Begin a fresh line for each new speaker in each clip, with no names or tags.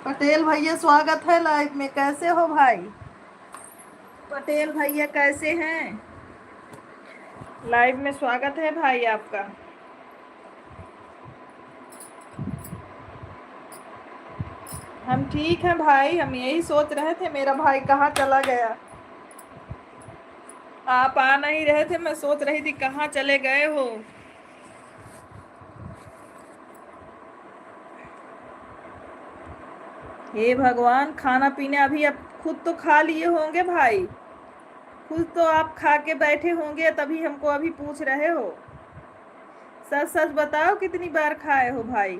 पटेल भैया स्वागत है लाइव में। कैसे हो भाई? पटेल भैया कैसे हैं? लाइव में स्वागत है भाई आपका। हम ठीक हैं भाई। हम यही सोच रहे थे मेरा भाई कहाँ चला गया। आप आ नहीं रहे थे, मैं सोच रही थी कहाँ चले गए हो। हे भगवान, खाना पीने अभी आप खुद तो खा लिए होंगे भाई। खुद तो आप खा के बैठे होंगे, तभी हमको अभी पूछ रहे हो। सच सच बताओ कितनी बार खाए हो भाई?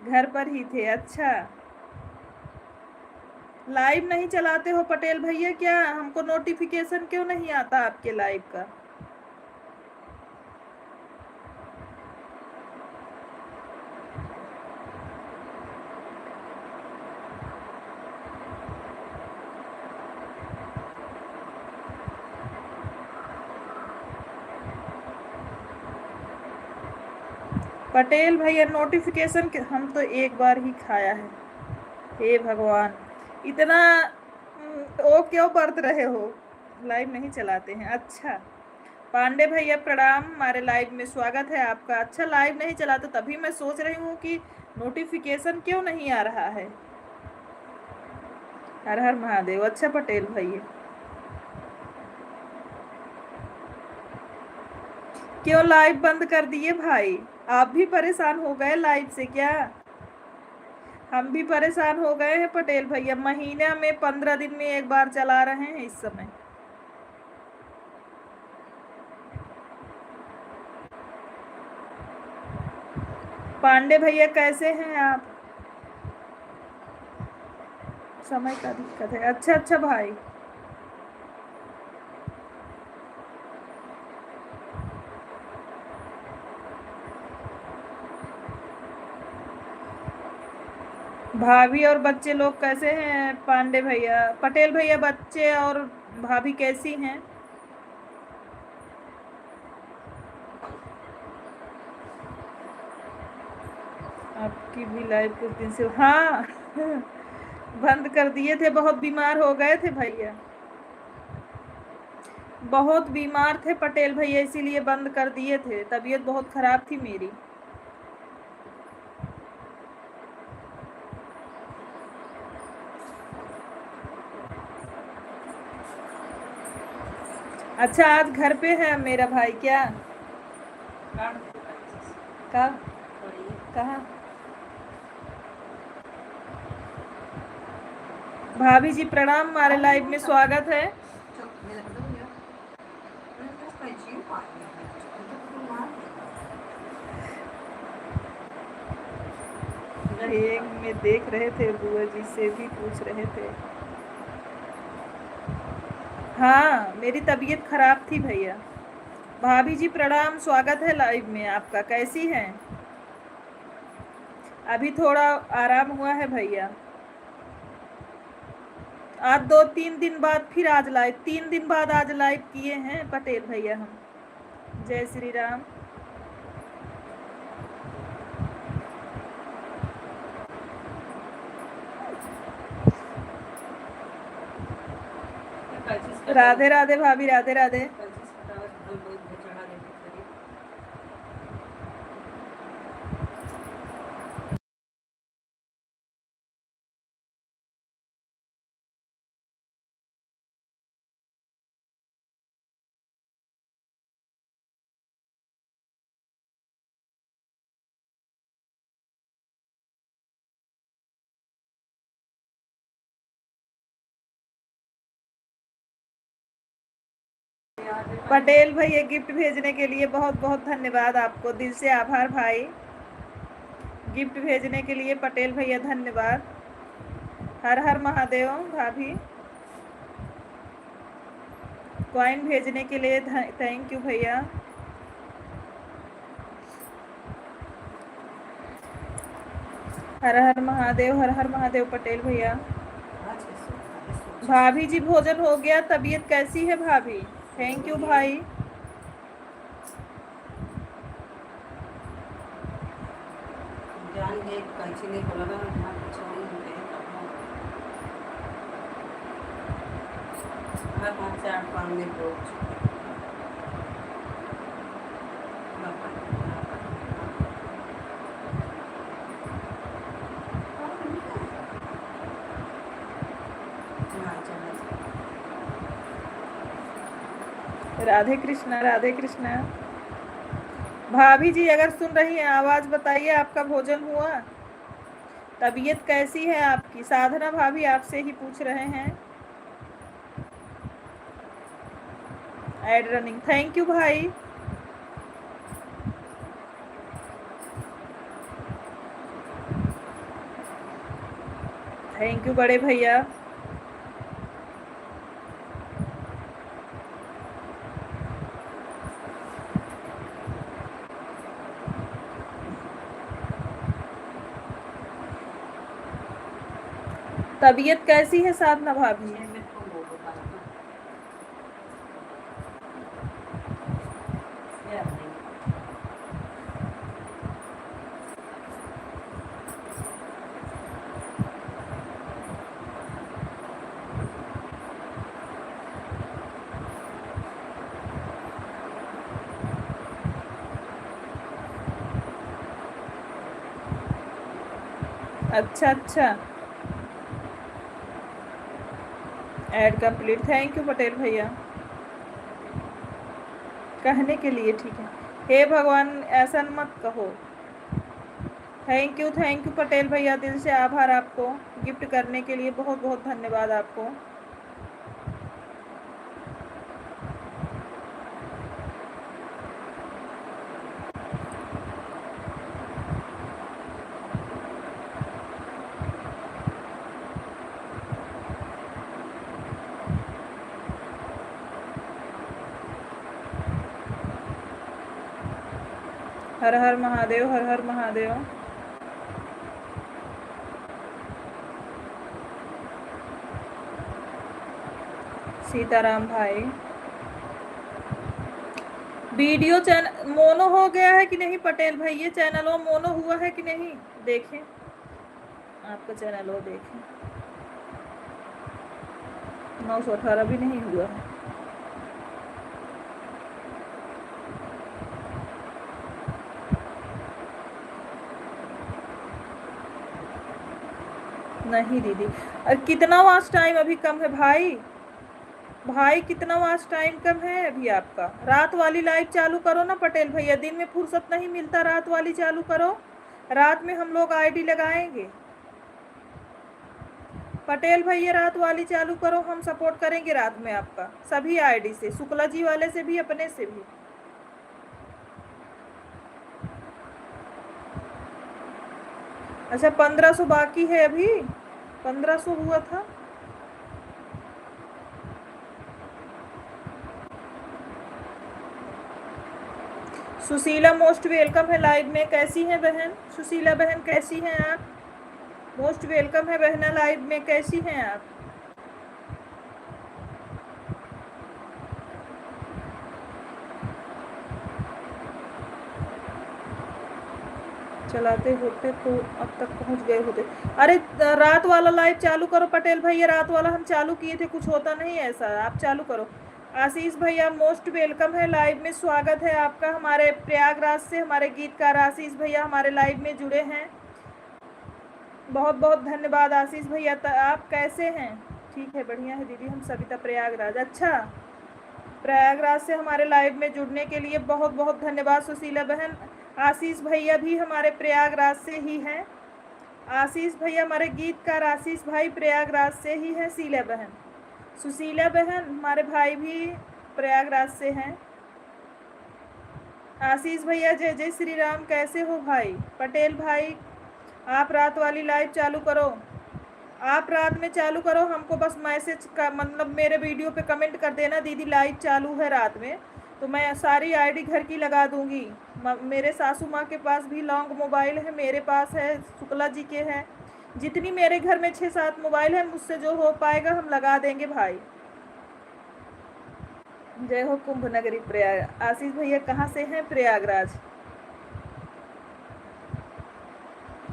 घर पर ही थे? अच्छा, लाइव नहीं चलाते हो पटेल भैया क्या? हमको नोटिफिकेशन क्यों नहीं आता आपके लाइव का? पटेल भैया नोटिफिकेशन हम तो एक बार ही खाया है। हे भगवान, इतना वो क्यों बरत रहे हो? लाइव नहीं चलाते हैं? अच्छा, पांडे भैया प्रणाम, हमारे लाइव में स्वागत है आपका। अच्छा, लाइव नहीं चलाते तभी मैं सोच रही हूँ कि नोटिफिकेशन क्यों नहीं आ रहा है। हर हर महादेव। अच्छा पटेल भैया, क्यों लाइव बंद कर दिए भाई? आप भी परेशान हो गए लाइव से क्या? हम भी परेशान हो गए हैं पटेल भैया। महीने में 15 दिन में एक बार चला रहे हैं इस समय। पांडे भैया कैसे हैं आप? समय का दिक्कत है? अच्छा अच्छा भाई। भाभी और बच्चे लोग कैसे हैं पांडे भैया? पटेल भैया, बच्चे और भाभी कैसी हैं? आपकी भी लाइव कुछ दिन से, हाँ बंद कर दिए थे। बहुत बीमार हो गए थे भैया, बहुत बीमार थे पटेल भैया, इसीलिए बंद कर दिए थे। तबीयत बहुत खराब थी मेरी। अच्छा, आज घर पे है मेरा भाई क्या? का कहाँ? भाभी जी प्रणाम, हमारे लाइव में स्वागत है। में देख रहे थे, बुआ जी से भी पूछ रहे थे। हाँ, मेरी तबीयत खराब थी भैया। भाभी जी प्रणाम, स्वागत है लाइव में आपका। कैसी हैं? अभी थोड़ा आराम हुआ है भैया। आज 2-3 दिन बाद फिर आज लाइव, 3 दिन बाद आज लाइव किए हैं पटेल भैया हम। जय श्री राम। राधे राधे भाभी, राधे राधे। पटेल भैया गिफ्ट भेजने के लिए बहुत बहुत धन्यवाद आपको, दिल से आभार भाई। गिफ्ट भेजने के लिए पटेल भैया धन्यवाद। हर हर महादेव। भाभी कॉइन भेजने के लिए थैंक यू भैया। हर हर महादेव, हर हर महादेव पटेल भैया। भाभी जी भोजन हो गया? तबीयत कैसी है भाभी? थैंक यू भाई।
इसीलिए बोला था ना, कुछ और घंटे हैं तब हम मैं 5 से 8 पाँच दिन रोज
राधे कृष्णा, राधे कृष्णा। भाभी जी अगर सुन रही हैं आवाज बताइए, आपका भोजन हुआ? तबीयत कैसी है आपकी? साधना भाभी आपसे ही पूछ रहे हैं। एड रनिंग, थैंक यू भाई। थैंक यू बड़े भैया। तबीयत कैसी है साधना भाभी? अच्छा अच्छा, add complete, thank you Patel भैया कहने के लिए। ठीक है, हे भगवान ऐसा मत कहो। थैंक यू पटेल भैया, दिल से आभार आपको गिफ्ट करने के लिए, बहुत बहुत धन्यवाद आपको। हर हर महादेव, हर हर महादेव। सीताराम भाई, वीडियो चैनल मोनो हो गया है कि नहीं पटेल भाई? ये चैनल वो मोनो हुआ है कि नहीं? देखें आपका चैनल वो देखें, 918 भी नहीं हुआ है। नहीं दीदी, और कितना वॉच टाइम अभी कम है भाई? भाई कितना वॉच टाइम कम है अभी आपका? रात वाली लाइव चालू करो ना पटेल भैया, दिन में फुर्सत नहीं मिलता, रात वाली चालू करो। रात में हम लोग आईडी लगाएंगे। पटेल भैया रात वाली चालू करो, हम सपोर्ट करेंगे रात में आपका, सभी आईडी से, शुक्ला जी वाले से भी, अपने से भी। अच्छा 1500 बाकी है अभी? 1500 हुआ था। सुशीला मोस्ट वेलकम है लाइव में। कैसी हैं बहन? सुशीला बहन कैसी हैं आप? मोस्ट वेलकम है बहना लाइव में, कैसी हैं आप? चलाते होते तो अब तक पहुंच गए होते। अरे रात वाला लाइव चालू करो पटेल भैया, रात वाला हम चालू किए थे, कुछ होता नहीं ऐसा, आप चालू करो। आशीष भैया मोस्ट वेलकम है लाइव में, स्वागत है आपका। हमारे प्रयागराज से हमारे गीतकार आशीष भैया हमारे लाइव में जुड़े हैं, बहुत बहुत धन्यवाद आशीष भैया। आप कैसे हैं? ठीक है, बढ़िया है दीदी, हम सविता प्रयागराज। अच्छा, प्रयागराज से हमारे लाइव में जुड़ने के लिए बहुत बहुत धन्यवाद सुशीला बहन। आशीष भैया भी हमारे प्रयागराज से ही हैं। आशीष भैया हमारे गीतकार आशीष भाई प्रयागराज से ही हैं। शीला बहन, सुशीला बहन हमारे भाई भी प्रयागराज से हैं। आशीष भैया जय जय श्री राम, कैसे हो भाई? पटेल भाई आप रात वाली लाइव चालू करो, आप रात में चालू करो, हमको बस मैसेज का मतलब मेरे वीडियो पे कमेंट कर देना दीदी लाइव चालू है रात में, तो मैं सारी आईडी घर की लगा दूंगी। मेरे सासू माँ के पास भी लॉन्ग मोबाइल है, मेरे पास है, शुक्ला जी के हैं, जितनी मेरे घर में 6-7 मोबाइल है, मुझसे जो हो पाएगा हम लगा देंगे भाई। जय हो कुंभ नगरी प्रयाग। आशीष भैया कहाँ से हैं? प्रयागराज।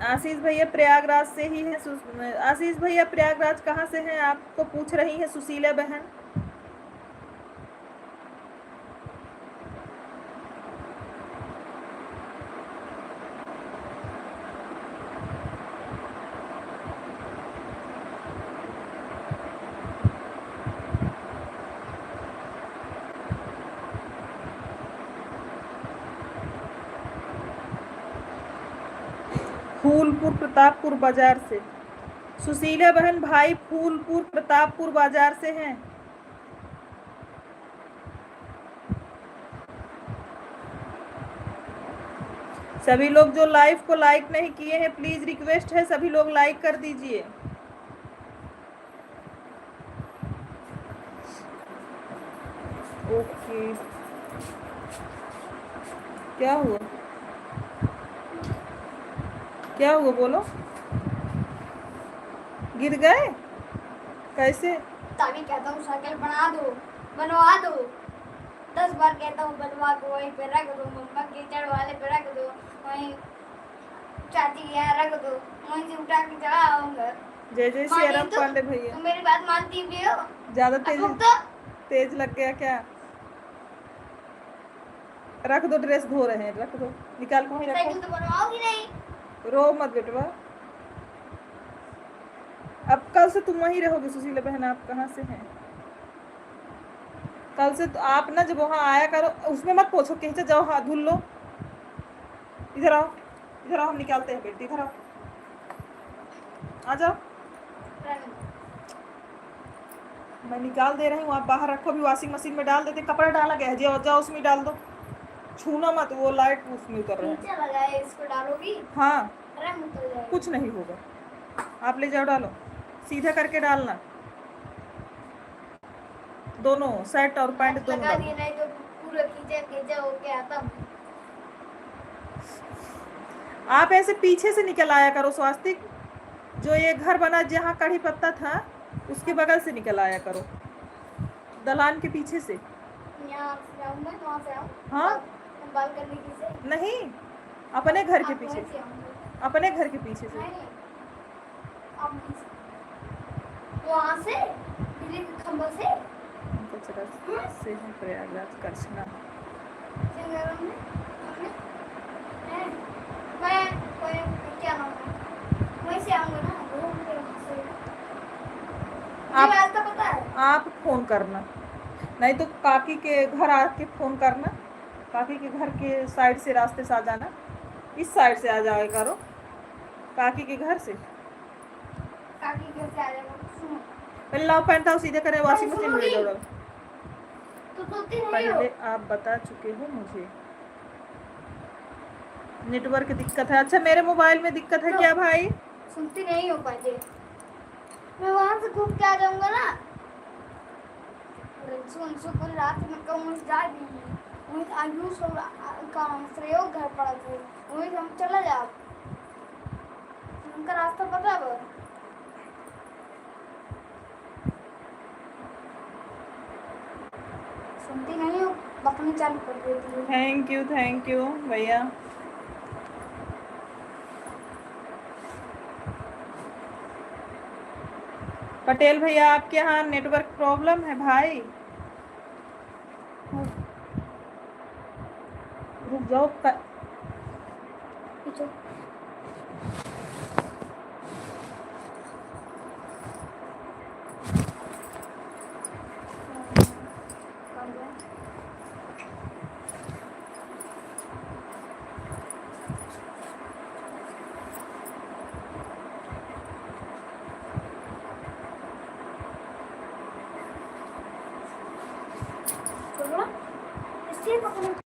आशीष भैया प्रयागराज से ही है। आशीष भैया प्रयागराज कहाँ से हैं आपको पूछ रही है सुशीला बहन। फूलपुर प्रतापपुर बाजार से। सुशीला बहन भाई फूलपुर प्रतापपुर बाजार से हैं। सभी लोग जो लाइव को लाइक नहीं किए हैं प्लीज रिक्वेस्ट है सभी लोग लाइक कर दीजिए। ओके क्या हुआ क्या हुआ बोलो। गिर गए कैसे।
ताकि कहता हूँ साइकिल बना दो बनवा दो 10 बार कहता हूँ बनवा दो वहीं पे रख दो मम्मा कीचड़ वाले पे रख दो वहीं चाची के यहाँ रख दो वहीं से उठा के चला आऊंगा।
जय जय श्री राम पांडे भैया।
तुम मेरी बात मानती भी हो
ज्यादा तेज
तो
तेज लग गया क्या। रख दो ड्रेस धो रहे हैं रख दो निकाल के वहीं रखो।
साइकिल तो बनवाओगी नहीं।
रो मत बेटवा। अब कल से तुम वहीं रहोगे सुशीला बहन। आप कहाँ से हैं। कल से तो आप ना जब वहाँ आया करो उसमें मत पोछो कहीं से जाओ हाथ धुल लो। इधर आओ हम निकालते हैं बेटी इधर आओ आ जाओ। मैं निकाल दे रही हूँ आप बाहर रखो। अभी वॉशिंग मशीन में डाल देते कपड़ा डाला गया है जाओ उसमें डाल दो। छूना मत वो लाइट उसमें उतर रहा है।
लगा है इसको डालोगी।
हाँ
रंग उतर जाएगा।
कुछ नहीं होगा आप ले जाओ डालो सीधा करके डालना दोनों शर्ट और पैंट दोनों
लगा दिया नहीं तो पूरा खींचा हो गया आता।
आप ऐसे पीछे से निकल आया करो स्वास्तिक। जो ये घर बना जहाँ कढ़ी पत्ता था उसके बगल से निकल आया करो दलान के पीछे से।
यहाँ से आऊंगा तो वहाँ से आऊँ।
हाँ
बालकनी की से
नहीं अपने घर के पीछे अपने घर के पीछे से।
वहाँ से बिजली के खंभे से
से है प्रयागराज करछना।
मैं क्या नाम है वहीं से आऊँगा ना
आप
रास्ता पता है।
आप फोन करना नहीं तो काकी के घर आके फोन करना। काकी के घर के साइड से रास्ते से आ जाना इस साइड से आ जाए करो काकी के घर से।
काकी के घर से आ जाएगा।
पहले लाओ पहनता हूँ सीधे करे वॉशिंग मशीन में जोड़ो।
तो सोती नहीं हो।
पहले आप बता चुके हो मुझे नेटवर्क दिक्कत है। अच्छा मेरे मोबाइल में दिक्कत है क्या भाई।
सुनती नहीं हो पहले मैं वहाँ से घूम के आ जाऊंगा ना। सुन रात में कहूँ जा भी वहीं आयुष का प्रयोग घर पड़ा था वहीं हम चला जाओ उनका रास्ता पता है। सुनती नहीं हो बकनी चालू कर देती है।
थैंक यू भैया। पटेल भैया आपके यहाँ नेटवर्क प्रॉब्लम है भाई। रुक जाओ
इसलिए पकड़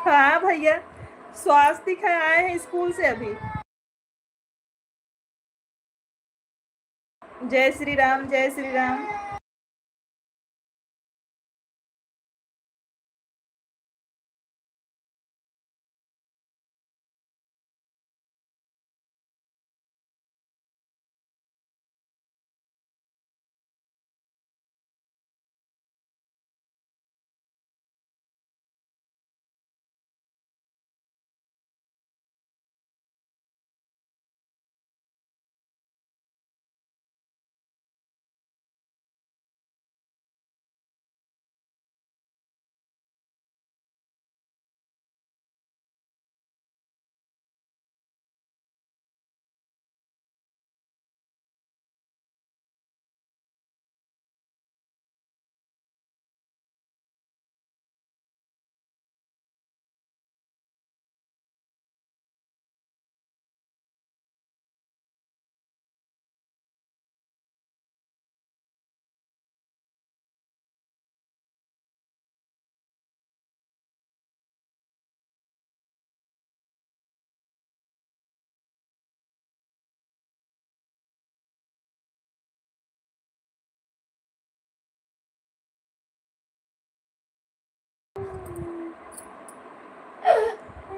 हाँ भैया, स्वास्तिक है, आए हैं स्कूल से अभी। जय श्री राम, जय श्री राम।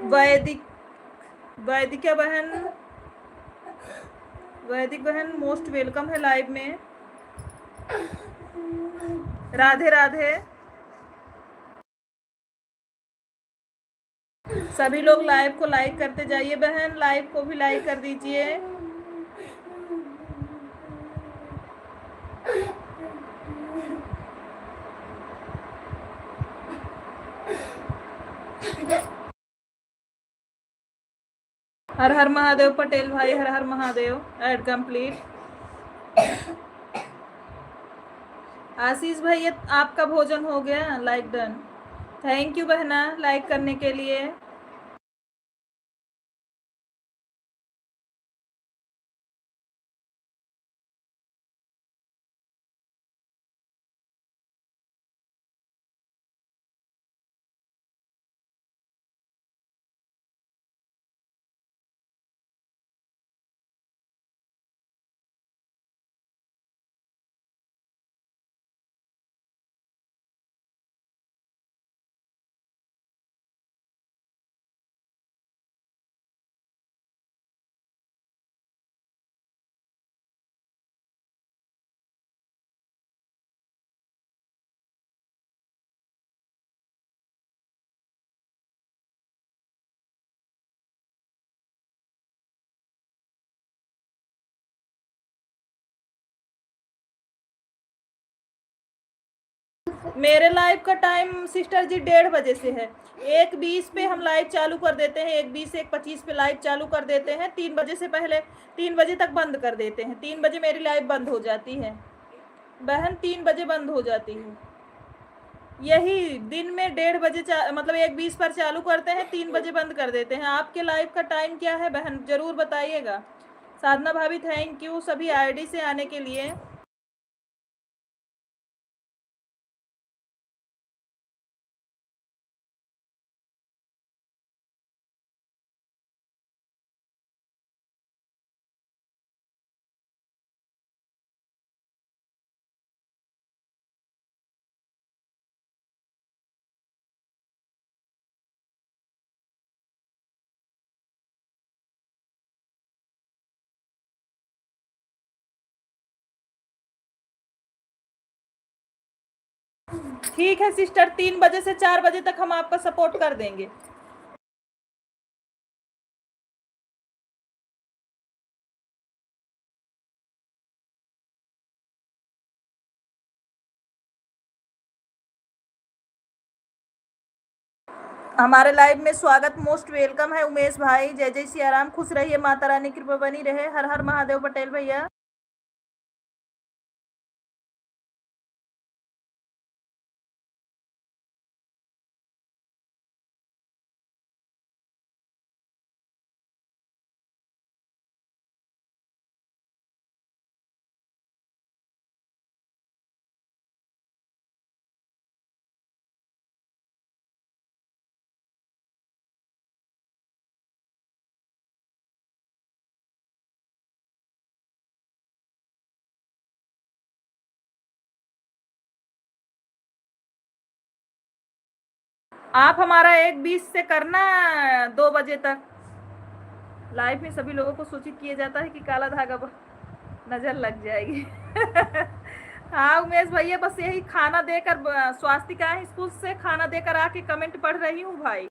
वैदिक वैदिका बहन, वैदिक बहन मोस्ट वेलकम है लाइव में। राधे राधे। सभी लोग लाइव को लाइक करते जाइए बहन, लाइव को भी लाइक कर दीजिए। हर हर महादेव पटेल भाई, हर हर महादेव। Add complete. आशीष भाई, आपका भोजन हो गया? Like done. थैंक यू बहना लाइक करने के लिए। मेरे लाइव का टाइम सिस्टर जी 1:30 से है। 1:20 पे हम लाइव चालू कर देते हैं, 1:20 से 1:25 पे लाइव चालू कर देते हैं। 3 बजे से पहले 3 बजे तक बंद कर देते हैं। 3 बजे मेरी लाइव बंद हो जाती है बहन, 3 बजे बंद हो जाती है। यही दिन में 1:30 बजे मतलब 1:20 पर चालू करते हैं, 3 बजे बंद कर देते हैं। आपके लाइव का टाइम क्या है बहन, जरूर बताइएगा। साधना भाभी थैंक यू सभी आईडी से आने के लिए। ठीक है सिस्टर, 3 बजे से 4 बजे तक हम आपका सपोर्ट कर देंगे। हमारे लाइव में स्वागत, मोस्ट वेलकम है उमेश भाई। जय जय सिया राम, खुश रहिए, माता रानी कृपा बनी रहे। हर हर महादेव पटेल भैया। आप हमारा 1:20 से करना 2 बजे तक। लाइव में सभी लोगों को सूचित किया जाता है कि काला धागा नजर लग जाएगी। हाँ उमेश भैया, बस यही खाना देकर स्वास्तिका स्कूल से खाना देकर आके कमेंट पढ़ रही हूँ भाई।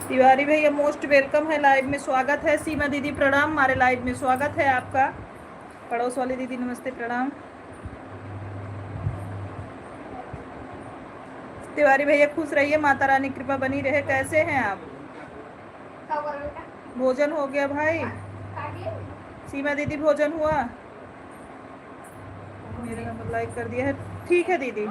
तिवारी भैया मोस्ट वेलकम है, लाइव में स्वागत है। सीमा दीदी प्रणाम, हमारे लाइव में स्वागत है आपका। पड़ोस वाली दीदी नमस्ते प्रणाम। तिवारी भैया खुश रहिए, माता रानी कृपा बनी रहे। कैसे हैं आप? भोजन हो गया भाई? सीमा दीदी भोजन हुआ? मेरे नंबर लाइक कर दिया है, ठीक है दीदी।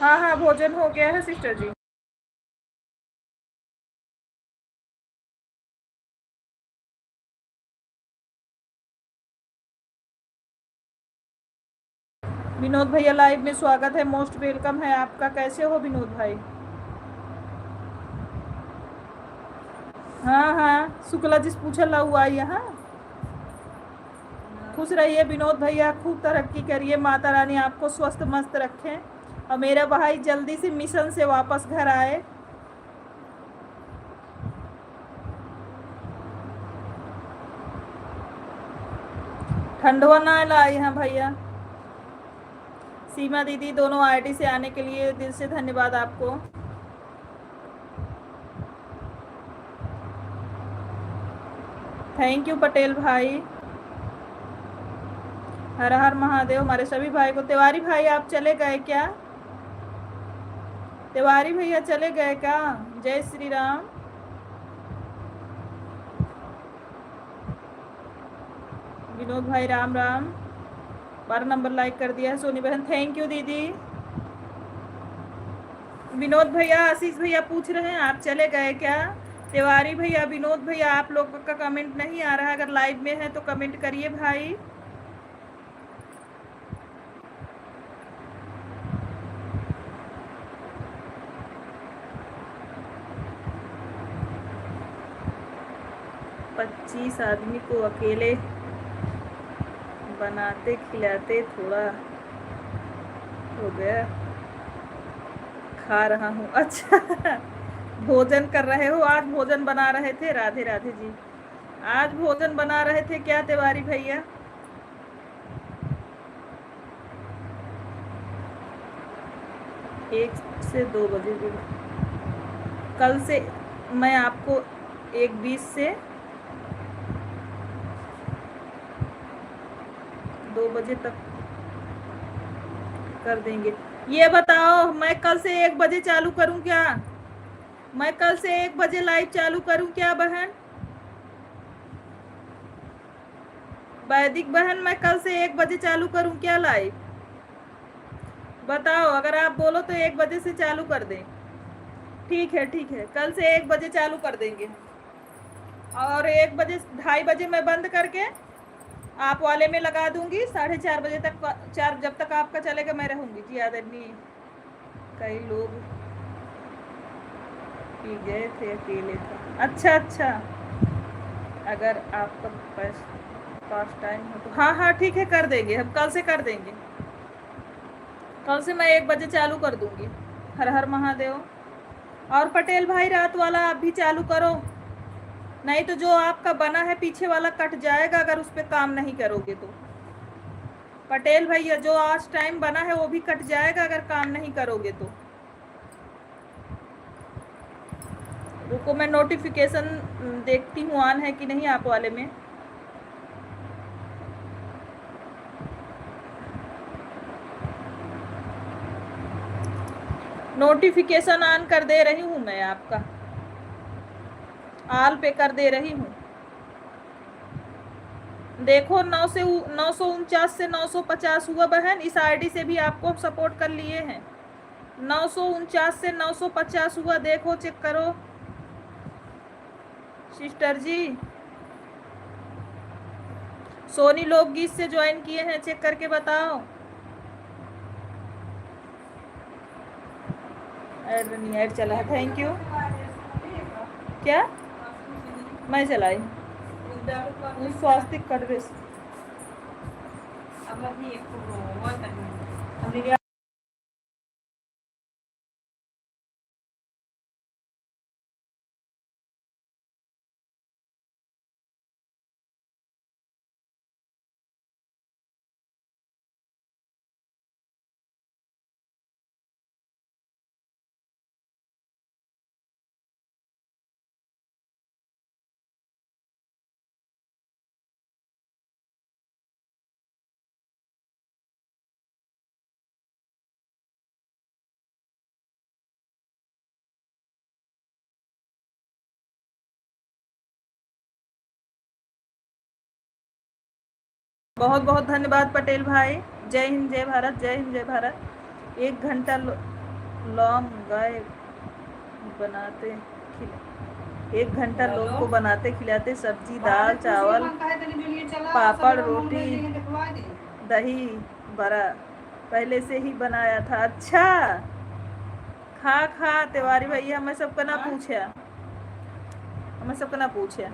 हाँ हाँ भोजन हो गया है सिस्टर जी। विनोद भैया लाइव में स्वागत है, मोस्ट वेलकम है आपका। कैसे हो विनोद भाई? हाँ हाँ शुक्ला जी पूछल हुआ यहाँ। खुश रहिए विनोद भैया, खूब तरक्की करिए, माता रानी आपको स्वस्थ मस्त रखें और मेरा भाई जल्दी से मिशन से वापस घर आए। ठंडवा ना लाए हैं भैया। सीमा दीदी दोनों आईडी से आने के लिए दिल से धन्यवाद आपको। थैंक यू पटेल भाई। हर हर महादेव। हमारे सभी भाई को। तिवारी भाई आप चले गए क्या? तिवारी भैया चले गए क्या? जय श्री राम। विनोद भाई राम राम। 12 नंबर लाइक कर दिया है सोनी बहन। थैंक यू दीदी। विनोद भैया आशीष भैया पूछ रहे हैं आप चले गए क्या? तिवारी भैया विनोद भैया आप लोगों का कमेंट नहीं आ रहा है। अगर लाइव में है तो कमेंट करिए भाई। पच्चीस आदमी को अकेले बनाते खिलाते थोड़ा हो गया। खा रहा हूँ। अच्छा भोजन कर रहे हो? आज भोजन बना रहे थे? राधे राधे जी। आज भोजन बना रहे थे क्या तिवारी भैया? एक से 2 बजे भी। कल से मैं आपको 1:20 से 2 बजे तक कर देंगे। ये बताओ मैं कल से 1 बजे चालू करूं क्या? मैं कल से 1 बजे लाइव चालू करूं क्या बहन? वैदिक बहन मैं कल से 1 बजे चालू करूं क्या लाइव? बताओ। अगर आप बोलो तो 1 बजे से चालू कर दें। ठीक है ठीक है, कल से 1 बजे चालू कर देंगे। और 1 बजे 2:30 बजे मैं बंद करके आप वाले में लगा दूंगी। 4:30 बजे तक 4 जब तक आपका चलेगा मैं रहूंगी। जी आदरणीय। कई लोग पी गए थे, अकेले था। अच्छा अच्छा। अगर आपका पास टाइम हो तो हाँ हाँ ठीक है कर देंगे। हम कल से कर देंगे। कल से मैं 1 बजे चालू कर दूंगी। हर हर महादेव। और पटेल भाई रात वाला आप भी चालू करो, नहीं तो जो आपका बना है पीछे वाला कट जाएगा अगर उस पर काम नहीं करोगे तो। पटेल भैया जो आज टाइम बना है वो भी कट जाएगा अगर काम नहीं करोगे तो। रुको मैं नोटिफिकेशन देखती हूँ ऑन है कि नहीं आप वाले में। नोटिफिकेशन ऑन कर दे रही हूँ मैं आपका। ऑल पे कर दे रही हूँ। देखो 949 से 950 हुआ बहन। इस आईडी से भी आपको सपोर्ट कर लिए हैं। 949 से 950 हुआ। देखो चेक करो सिस्टर जी। सोनी लोकगीत से ज्वाइन किए हैं, चेक करके बताओ। ऐड नहीं ऐड चला है। Thank you. क्या मैं चलाई स्वास्तिक कर बहुत बहुत धन्यवाद पटेल भाई। जय हिंद जय भारत। जय हिंद जय भारत। 1 घंटा लौंग गाय बनाते 1 घंटा लोग को बनाते खिलाते सब्जी दाल चावल पापड़ रोटी दही बड़ा पहले से ही बनाया था। अच्छा खा खा तिवारी भैया हमें सबका ना पूछा। हमें सबका ना पूछा।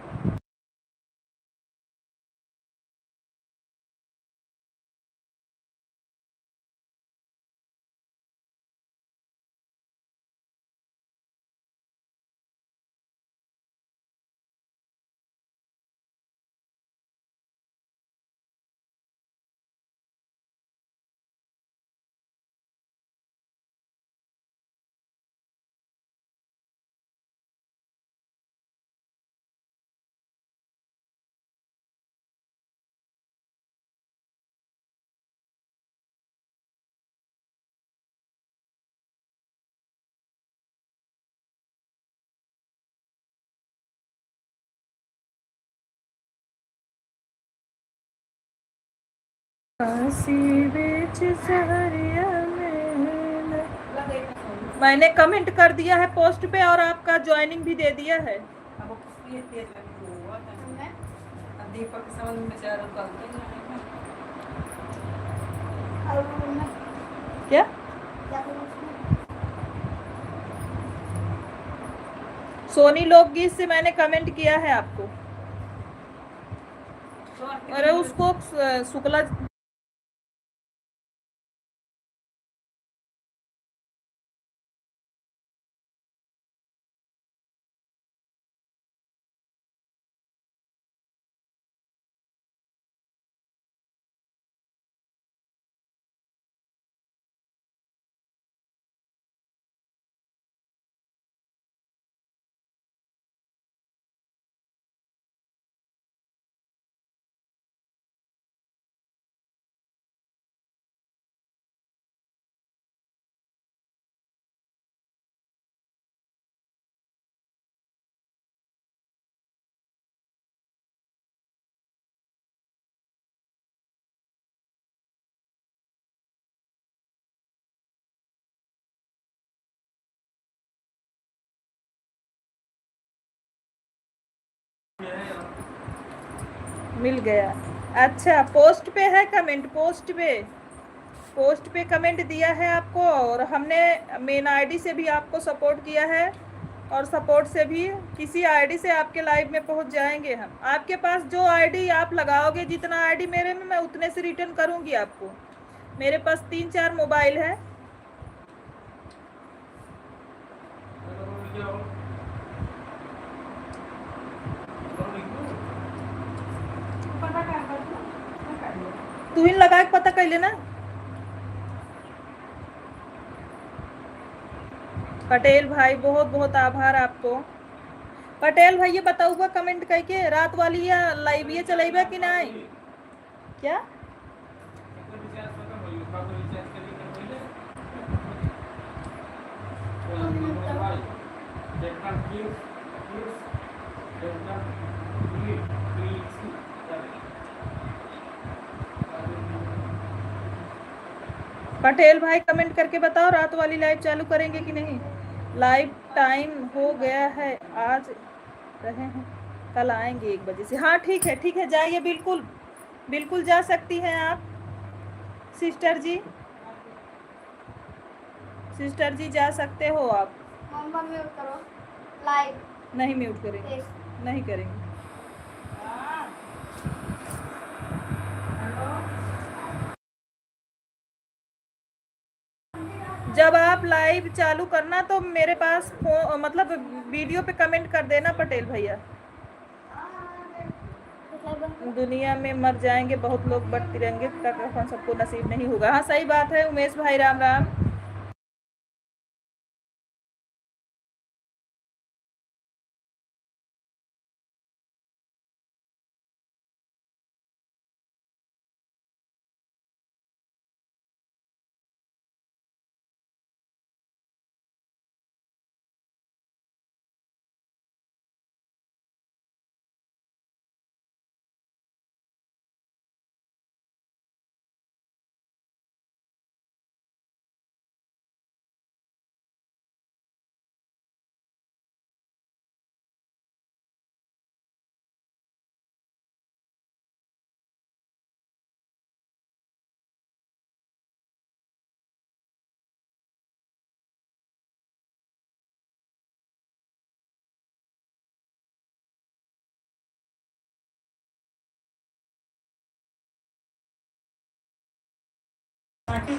काशी बीच सहरिया में मैंने कमेंट कर दिया है पोस्ट पे और आपका ज्वाइनिंग भी दे दिया है।
अब वो किस लिए तेज लगी हुआ था? अब दीपक के समझ में बेचारा करते ही नहीं है।
और मैं
क्या
क्या करूं उसमें?
सोनी लोकगीत से मैंने कमेंट किया है आपको।
तो और
अरे उसको शुक्ला मिल गया। अच्छा पोस्ट पे है कमेंट, पोस्ट पे कमेंट दिया है आपको और हमने मेन आईडी से भी आपको सपोर्ट किया है और सपोर्ट से भी किसी आईडी से आपके लाइव में पहुंच जाएंगे हम। आपके पास जो आईडी आप लगाओगे, जितना आईडी मेरे में, मैं उतने से रिटर्न करूंगी आपको। मेरे पास 3-4 मोबाइल है।
पता क्या करती हूँ? मैं कर लूँ।
तू इन लगा के पता कर लेना। पटेल भाई बहुत बहुत आभार आपको। पटेल भाई ये बताऊगा कमेंट करके रात वाली या लाइव ये चलेगा कि नहीं? क्या पटेल भाई कमेंट करके बताओ रात वाली लाइव चालू करेंगे कि नहीं? लाइव टाइम हो गया है, आज रहे हैं, कल आएंगे 1 बजे से। हाँ ठीक है, ठीक है, जाइए, बिल्कुल बिल्कुल जा सकती हैं आप सिस्टर जी, सिस्टर जी जा सकते हो आप।
मम्मा म्यूट करो लाइव।
नहीं म्यूट करेंगे, नहीं करेंगे। जब आप लाइव चालू करना तो मेरे पास मतलब वीडियो पे कमेंट कर देना पटेल भैया। दुनिया में मर जाएंगे बहुत लोग बट तिरंगे का कफन सबको नसीब नहीं होगा। हाँ सही बात है उमेश भाई, राम राम।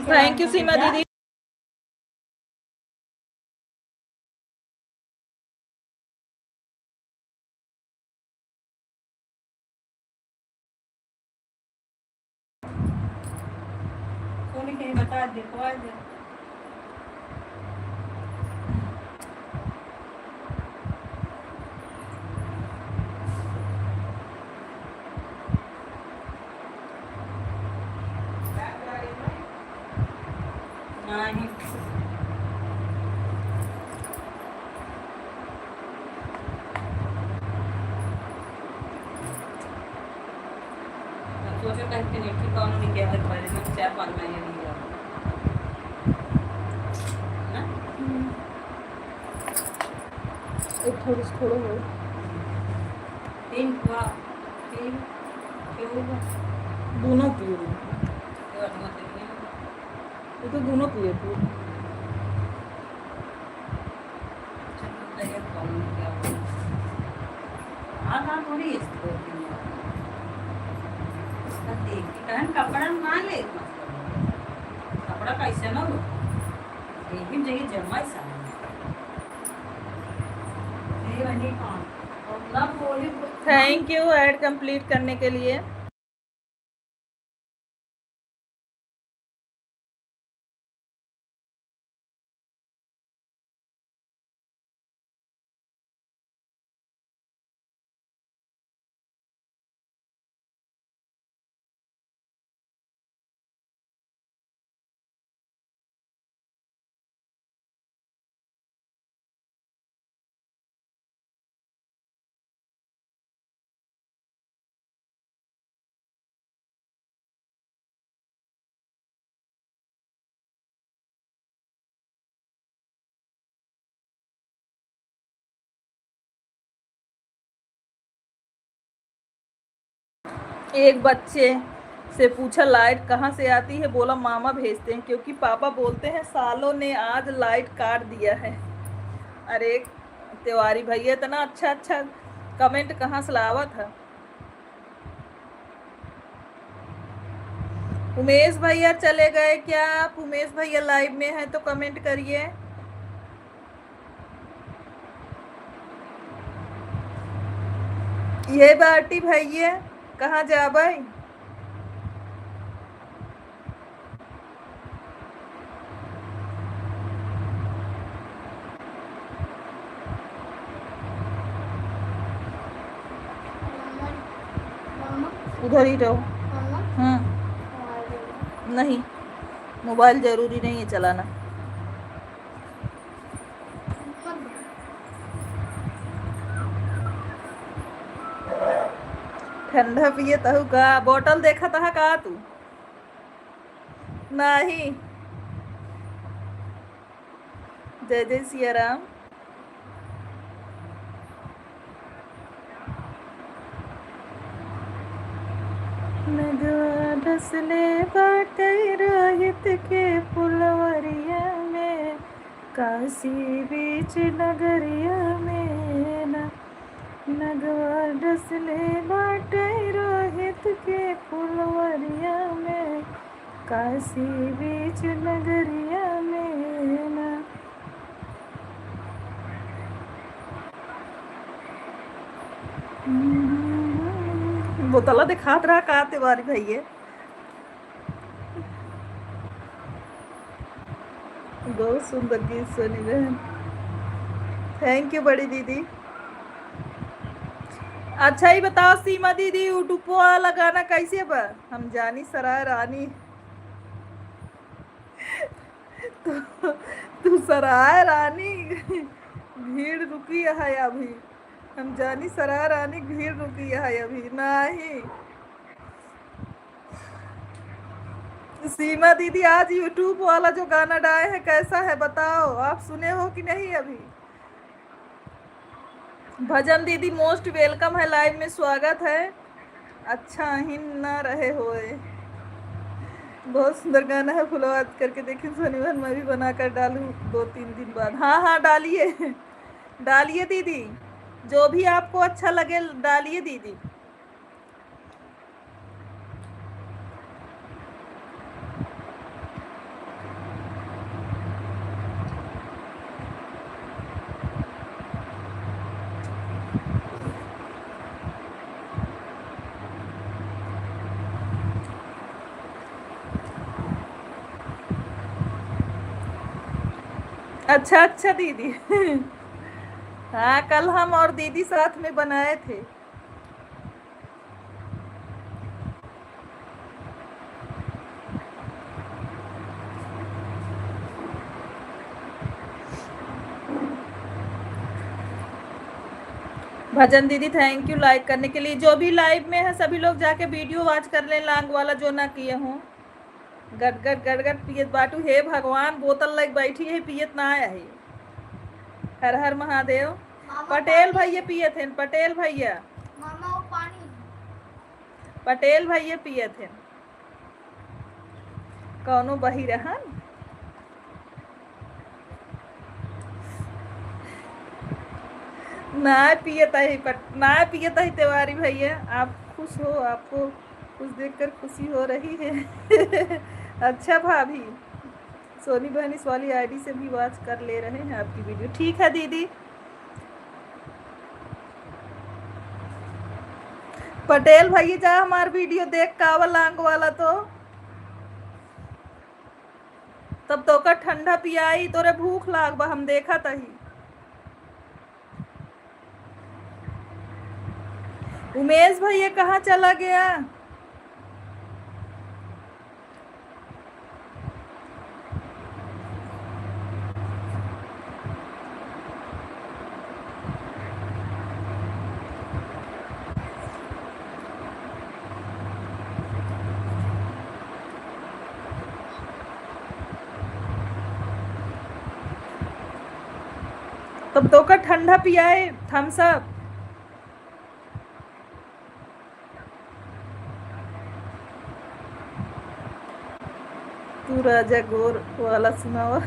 थैंक यू सीमा दीदी।
सोनी कहीं बता दे तो आ जाए। नहीं सोचे कहते नहीं ठीक कौन नहीं किया है पहले में 4-5 महीने लिया ना
एक थोड़ी थोड़ा हो
3 हुआ 3 क्यों हुआ
दोनों पिए
तो मत नहीं
ये तो दोनों पिए थे
चलो कौन नहीं किया हाँ थोड़ी इसको देख कहन कपड़ा मान ले कपड़ा कैसे ना लो एक ही जगह जमा ही सारा ये वही काम और ना बोली
थैंक यू ऐड कंप्लीट करने के लिए। एक बच्चे से पूछा लाइट कहाँ से आती है, बोला मामा भेजते हैं क्योंकि पापा बोलते हैं सालों ने आज लाइट काट दिया है। अरे तिवारी भैया इतना अच्छा अच्छा कमेंट कहाँ से लावा था। उमेश भैया चले गए क्या? आप उमेश भैया लाइव में हैं तो कमेंट करिए। ये बाटी भैया कहाँ जा भाई? उधर ही रहो। नहीं मोबाइल जरूरी नहीं है चलाना। ठंडा पिए तहु का बोतल देखा था का तू? नहीं। जय जय सिया राम। नगवा डसले बाटे रोहित के फुलवरिया में, काशी बीच नगरिया में ना। नगवा डसले बाटे रोहित के फुलवरिया में, काशी बीच नगरिया में ना। बोतला दिखात रहा का तिवारी भैया। बहुत सुंदर गीत सुनी बहन। थैंक यू बड़ी दीदी। अच्छा ही बताओ सीमा दीदी यूट्यूब वाला गाना कैसे बा? हम जानी सराय रानी तू सराय रानी भीड़ रुकी है अभी। हम जानी सराय रानी भीड़ रुकी है अभी नहीं। सीमा दीदी आज यूट्यूब वाला जो गाना डाले है कैसा है बताओ? आप सुने हो कि नहीं अभी? भजन दीदी मोस्ट वेलकम है, लाइव में स्वागत है। अच्छा ही ना रहे होए। बहुत सुंदर गाना है, फुलवाद करके देखिए शनिवार मैं भी बना कर डालूँ 2-3 दिन बाद। हाँ हाँ डालिए डालिए दीदी, जो भी आपको अच्छा लगे डालिए दीदी। अच्छा अच्छा दीदी हाँ कल हम और दीदी साथ में बनाए थे। भजन दीदी थैंक यू लाइक करने के लिए। जो भी लाइव में है सभी लोग जाके वीडियो वॉच कर लें, लांग वाला जो ना किए हों। गटगट गटगट पियत बाटू, हे भगवान बोतल लग बैठी है पियत ना आया है। हर हर महादेव। पटेल भैया पिए थे, पटेल भैया,
मामा वो पानी
पटेल भैया पिए थे। कौनो बही रहन ना पियता ही ना पियता ही तिवारी भैया। आप खुश हो, आपको कुछ देखकर खुशी हो रही है। अच्छा भाभी, सोनी बहन इस वाली आईडी से भी वॉच कर ले रहे हैं आपकी वीडियो। ठीक है दीदी। पटेल भैया जा हमार वीडियो देख कावल लांग वाला तो तब तो का ठंडा पियाई तोरे भूख लाग बा, हम देखा तही। उमेश भैया कहाँ चला गया? तब तो का ठंडा पियाए थम्स अप। तू राजा गोर वाला सुनावा।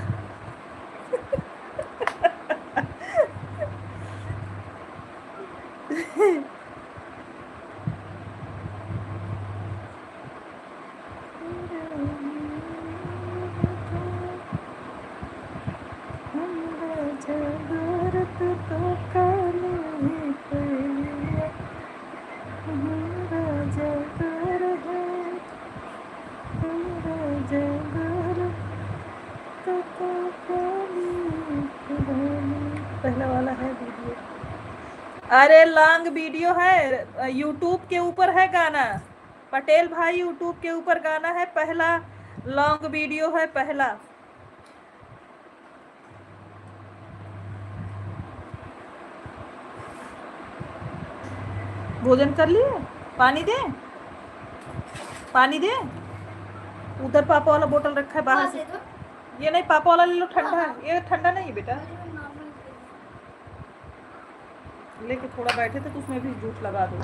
पहला वाला है वीडियो। अरे लॉन्ग वीडियो है, यूट्यूब के ऊपर है गाना। पटेल भाई यूट्यूब के ऊपर गाना है, पहला लॉन्ग वीडियो है पहला। भोजन कर लिए? पानी दे, पानी दे। उधर पापा वाला बोतल रखा है बाहर से। ये नहीं, पापा वाला ले लो, ठंडा है। ये ठंडा नहीं है बेटा। लेके थोड़ा बैठे थे तो उसमें भी जूठ लगा दो।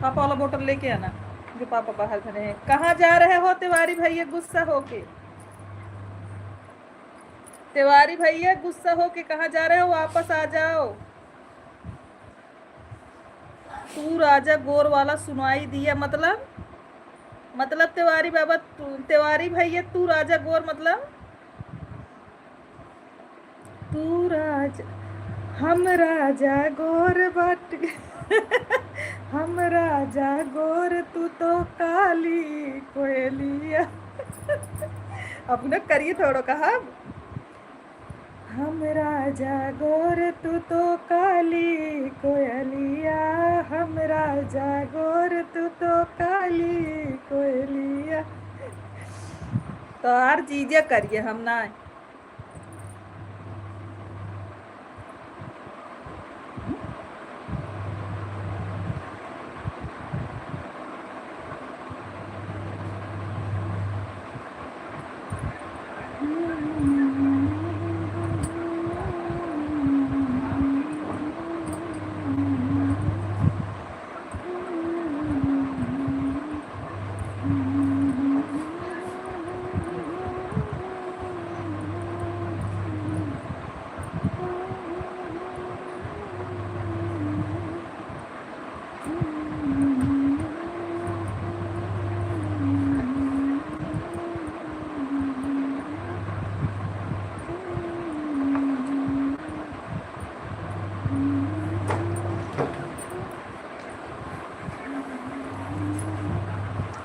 पापा वाला बोतल लेके आना, जो पापा बाहर खड़े हैं। कहाँ जा रहे हो तिवारी भैया गुस्सा होके? तिवारी भैया गुस्सा होके कहाँ जा रहे हो? वापस आ जाओ। तू राजा गोर वाला सुनाई दिया मतलब तिवारी बाबा, तिवारी भैया तू राजा गोर मतलब तू राजा, हम राजा गोर बट हम राजा गोर तू तो काली कोयलिया। अपने करिए थोड़ा कहा। हम राजा गोर तू तो काली कोयलिया, हम राजा गोर तू तो काली कोयलिया। तो हर चीजें करिए हम ना।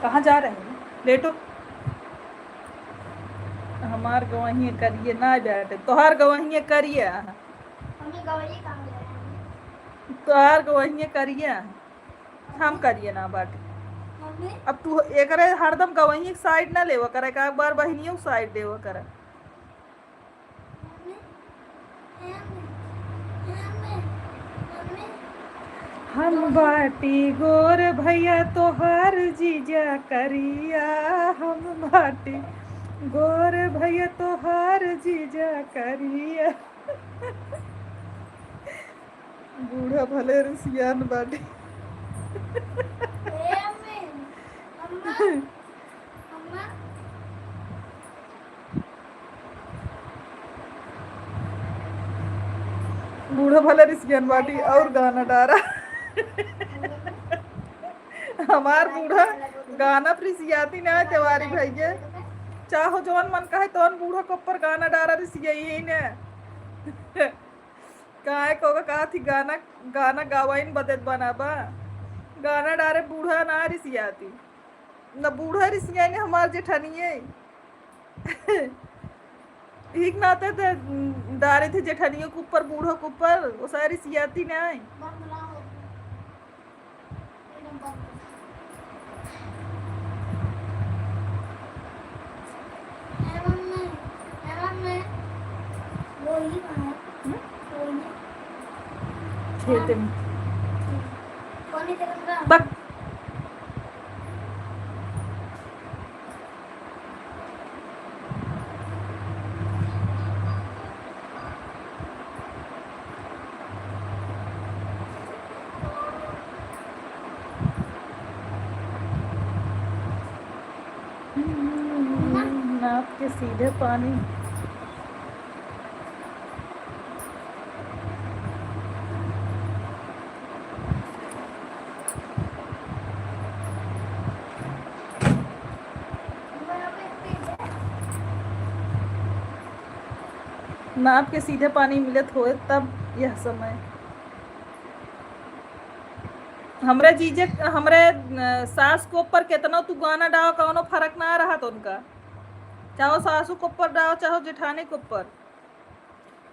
कहाँ जा रहे हैं? लेटो। हमार गवाही करिए ना बैठे, तोहार गवाही करिए। तोहार गवाही करिए, हम करिए ना बाटे। अब तू एक हरदम गवाही साइड ना लेवा करे, का एक बार बहनियों साइड देवा करे। हम बाटी गोर भैया तोहार जीजा करिया, हम बाटी गोर भैया तोहार जीजा करिया। बूढ़ा भले रुसियान बाटी। बूढ़ा भले रुसियान बाटी और गाना डारा। हमार बूढ़ा गाना प्रिसियाती ना तिवारी भैया, चाहो जौन मन कहे तौन बूढ़ा को ऊपर गाना डारा रिसियई ने। काहे को कहा थी गाना गाना गावाइन बदत बनाबा, गाना डारे बूढ़ा ना रिसियाती न, बूढ़ा रिसिया ने हमार जेठनिए। ठीक नाते थे डारे थे जेठनियों के ऊपर बूढ़ों के ऊपर, वो सारी सियाती ना आई। खेत में बक नाप के सीधे पानी। नाप के सीधे पानी मिलत होए तब यह समय। हमरे जीजे हमरे सास को ऊपर कितना तू गाना डाओ कौनो फर्क ना रहा तो उनका, चाहो सासू को ऊपर डाओ चाहो जेठानी को ऊपर,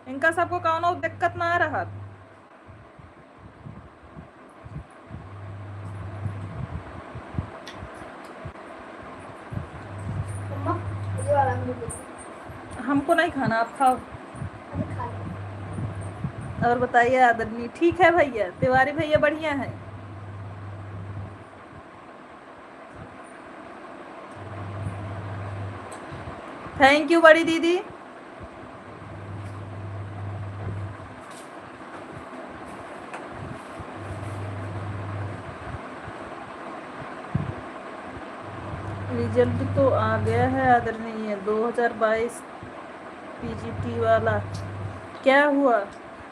इनका सबको कौनो दिक्कत ना रहा। हमको नहीं खाना, आप खाओ। और बताइए आदरणीय। ठीक है भैया, तिवारी भैया बढ़िया है। थैंक यू बड़ी दीदी। रिजल्ट तो आ गया है आदरणीय, 2022 पीजीटी वाला। क्या हुआ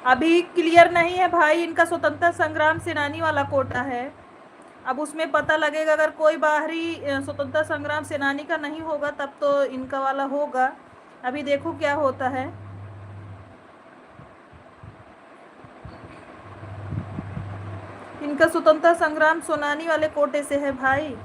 अभी क्लियर नहीं है भाई, इनका स्वतंत्रता संग्राम सेनानी वाला कोटा है। अब उसमें पता लगेगा, अगर कोई बाहरी स्वतंत्रता संग्राम सेनानी का नहीं होगा तब तो इनका वाला होगा। अभी देखो क्या होता है। इनका स्वतंत्रता संग्राम सेनानी वाले कोटे से है भाई।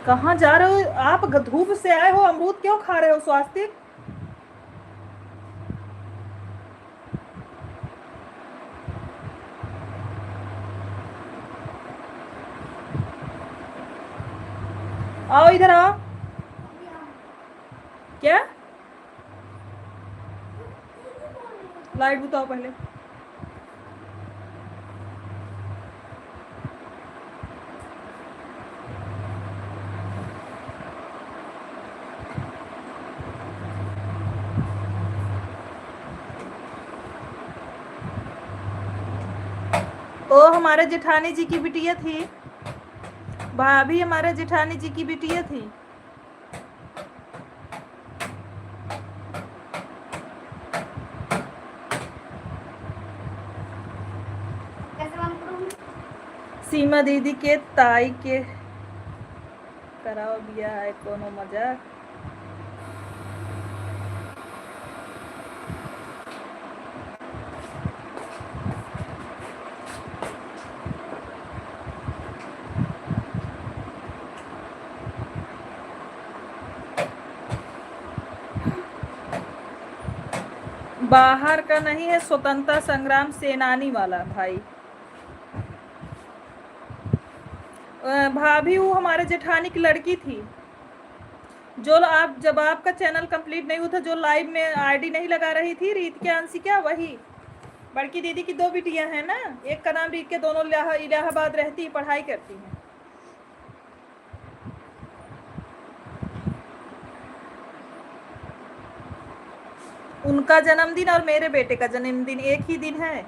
कहाँ जा रहे हो आप? धूप से आए हो, अमरूद क्यों खा रहे हो? स्वास्थ्य आओ, इधर आओ। क्या लाइट बुताओ पहले। ओ हमारे जेठानी जी की बिटिया थी, भाभी हमारे जेठानी जी की बिटिया थी। सीमा दीदी के ताई के कराओ बिया है, कोनो मजाक। बाहर का नहीं है, स्वतंत्रता संग्राम सेनानी वाला भाई। भाभी वो हमारे जेठानी की लड़की थी, जो आप जब आपका चैनल कंप्लीट नहीं हुआ था, जो लाइव में आईडी नहीं लगा रही थी, रीत क्या अंशी क्या, वही बड़की दीदी की 2 बिटियां हैं ना, एक का नाम रीत के, दोनों इलाहाबाद रहती, पढ़ाई करती हैं। उनका जन्मदिन और मेरे बेटे का जन्मदिन एक ही दिन है।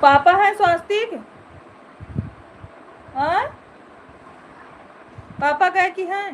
पापा है स्वास्तिक, हाँ पापा कह की हैं।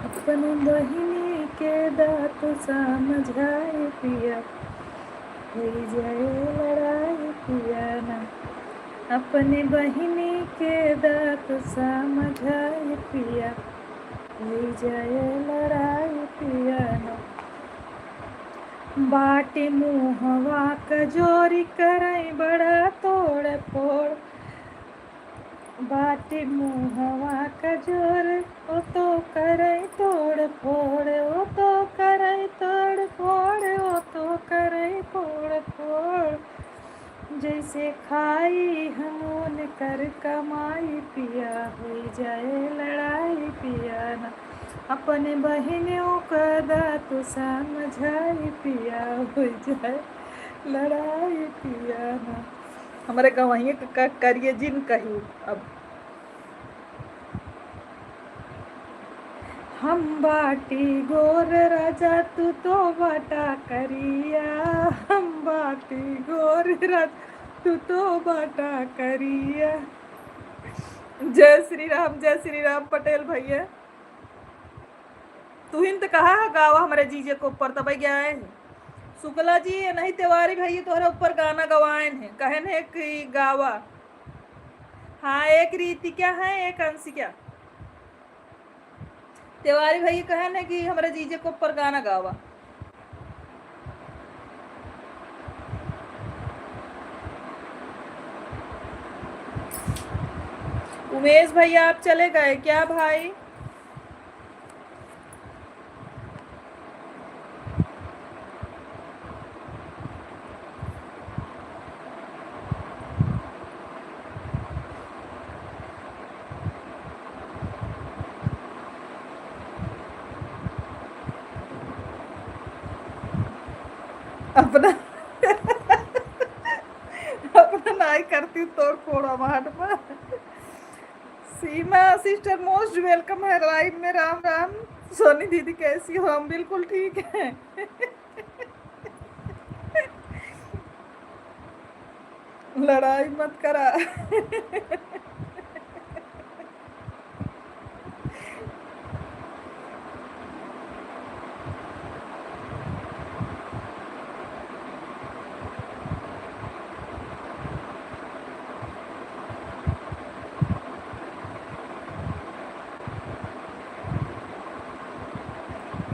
अपनी बहिनी के दात समझाए पिया, हो जाए लड़ाई पिया ना। अपने बहिनी के दात समझाए पिया, हो जाए लड़ाई पिया ना। बाटे मुहवा कजोरी करई बड़ा तोड़ फोड़, बाटे मुहवा कजोर ओ तो करई तोड़ फोड़, ओ तो करई तोड़ फोड़, ओ तो करई तोड़ फोड़। जैसे खाई हमोन कर कमाई पिया, हो जाए लड़ाई पिया ना। अपने बहनों का दात समझाई पिया, हो जाए लड़ाई पिया ना। हमारे गवाही करिए जिन कही। अब हम बाटी गोर राजा तू तो बाटा करिया, हम बाटी गोर राजा तू तो बाटा करिया। जय श्री राम पटेल भैया, तू हिंद कहा है गावा हमारे जीजे को ऊपर तब गया है। शुक्ला जी नहीं तिवारी भैया तोहरे ऊपर गाना गवाएन है, कहन है कि गावा। हाँ एक रीति क्या है, एक अंशी क्या, तिवारी भैया कहन है कि हमारे जीजे को ऊपर गाना गावा। उमेश भैया आप चले गए क्या भाई? अपना अपना नाई करती हूँ तोड़ फोड़ा माट में। सीमा सिस्टर मोस्ट वेलकम है लाइव में। राम राम। सोनी दीदी कैसी हो? हम बिल्कुल ठीक है। लड़ाई मत करा।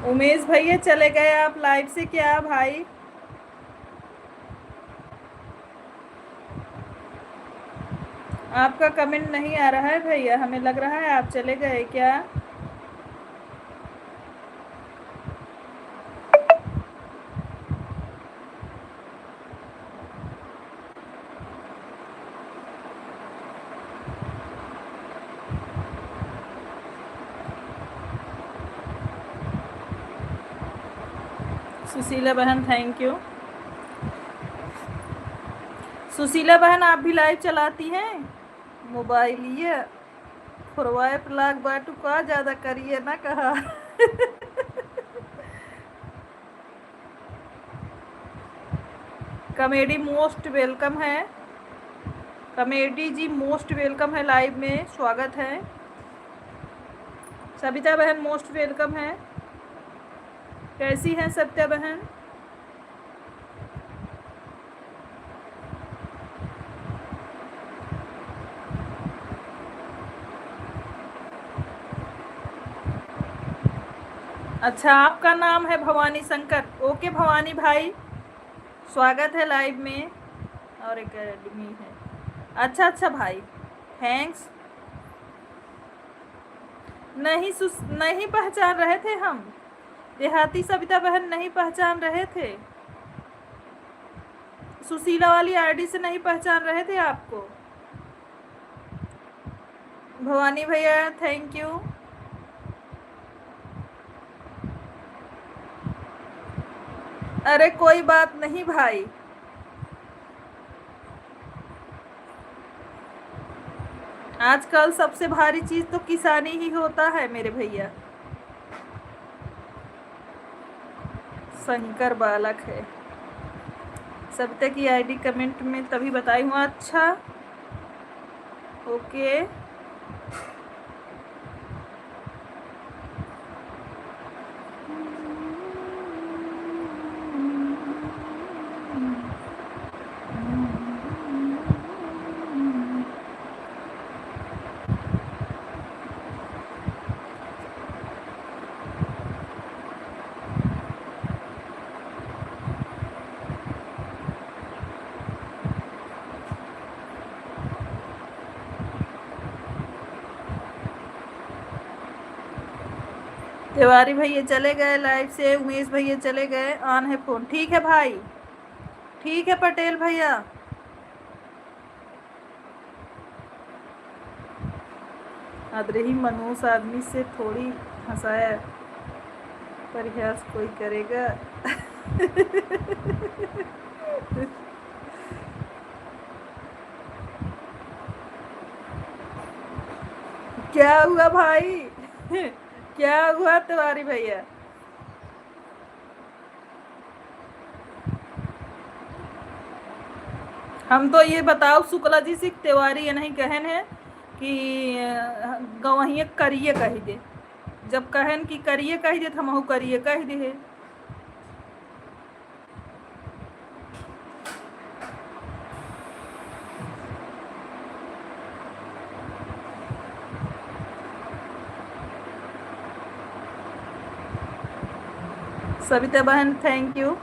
उमेश भैया चले गए आप लाइव से क्या भाई? आपका कमेंट नहीं आ रहा है भैया, हमें लग रहा है आप चले गए क्या? सुशीला बहन थैंक यू। सुशीला बहन आप भी लाइव चलाती हैं? मोबाइल ये खुरवाए प्लाग बाटू का ज़्यादा करिए ना कहा। कमेडी मोस्ट वेलकम है, कमेडी जी मोस्ट वेलकम है, लाइव में स्वागत है। सबिता बहन मोस्ट वेलकम है। कैसी हैं सत्या बहन? अच्छा, आपका नाम है भवानी शंकर। ओके भवानी भाई, स्वागत है लाइव में। और एकेडमी है। अच्छा अच्छा भाई, थैंक्स। नहीं पहचान रहे थे हम। देहाती सविता बहन नहीं पहचान रहे थे। सुशीला वाली आईडी से नहीं पहचान रहे थे आपको। भवानी भैया थैंक यू। अरे कोई बात नहीं भाई, आजकल सबसे भारी चीज तो किसानी ही होता है मेरे भैया। शंकर बालक है। सविता की आईडी कमेंट में तभी बताई हूँ। अच्छा ओके। तिवारी भैया चले गए लाइव से, उमेश भैया चले गए, ऑन है फोन। ठीक है भाई, ठीक है पटेल भैया। अदरही मनहूस आदमी से थोड़ी हंसाया परिहास कोई करेगा। क्या हुआ भाई? क्या हुआ तिवारी भैया? हम तो ये बताओ शुक्ला जी से तिवारी ये नहीं कहन है कि गवहिए करिए कही दे। जब कहन कि करिए कही दे, हमहू करिए कही दे। सविता बहन थैंक यू।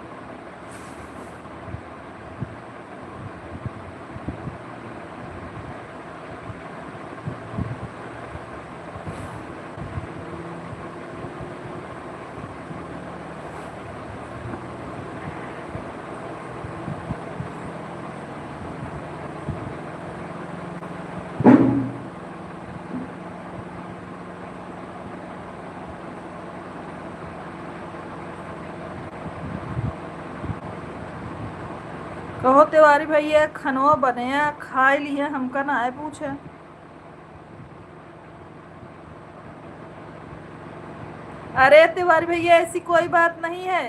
कहो तिवारी भैया खनवा बनया खाए लिए, हमका ना आए पूछे। अरे तिवारी भैया ऐसी कोई बात नहीं है,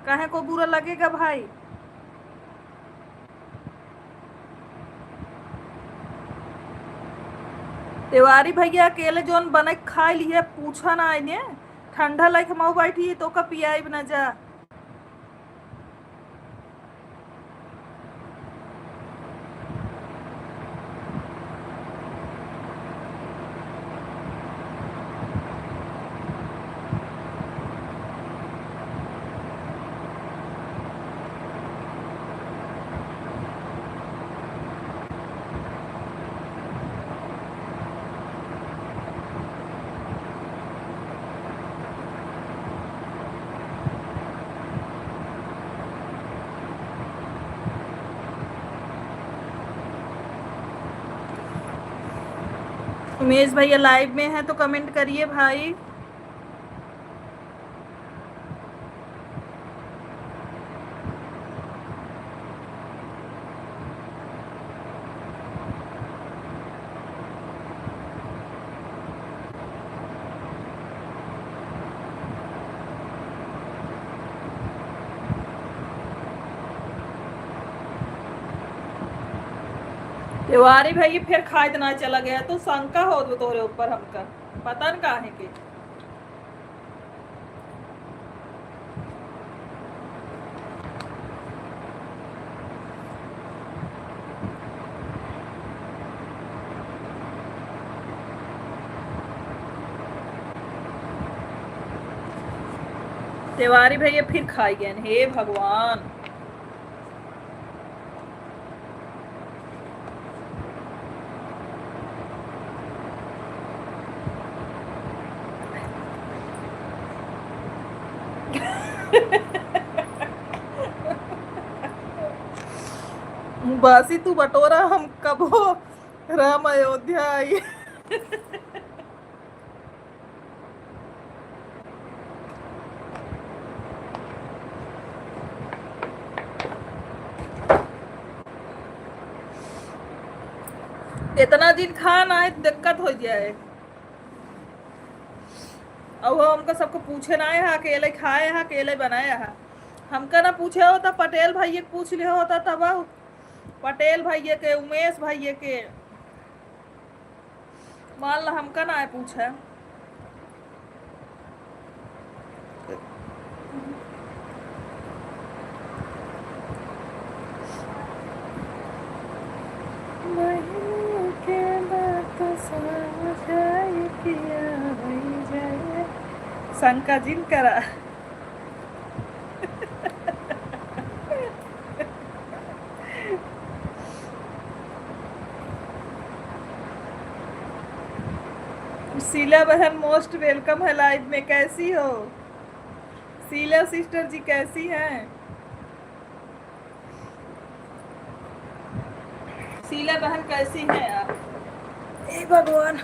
कहे को बुरा लगेगा भाई। तिवारी भैया अकेले जोन बने खाए लिए पूछा ना आईने, ठंडा लाइक मऊ बैठी तो का पियाई न जा। उमेश भैया लाइव में है तो कमेंट करिए भाई। तिवारी भाई फिर खाद ना चला गया तो शंका हो तोरे ऊपर, हमका पता न काहे के। तिवारी भैया फिर खाई गए, हे भगवान। बासी तू बटोरा, हम कब हो राम अयोध्या आई। इतना दिन खाना है दिक्कत हो जाए। अब वो हमको सबको पूछे ना है, अकेले खाए है अकेले बनाया है। हमका ना पूछे होता, पटेल भैया पूछ लिया होता तब। पटेल भैया के, उमेश भैया के, मान ला हमका ना है पूछा। शंका जिन करा। शीला बहन मोस्ट वेलकम है लाइव में। कैसी हो शीला सिस्टर जी, कैसी हैं? शीला बहन कैसी हैं आप? हे भगवान।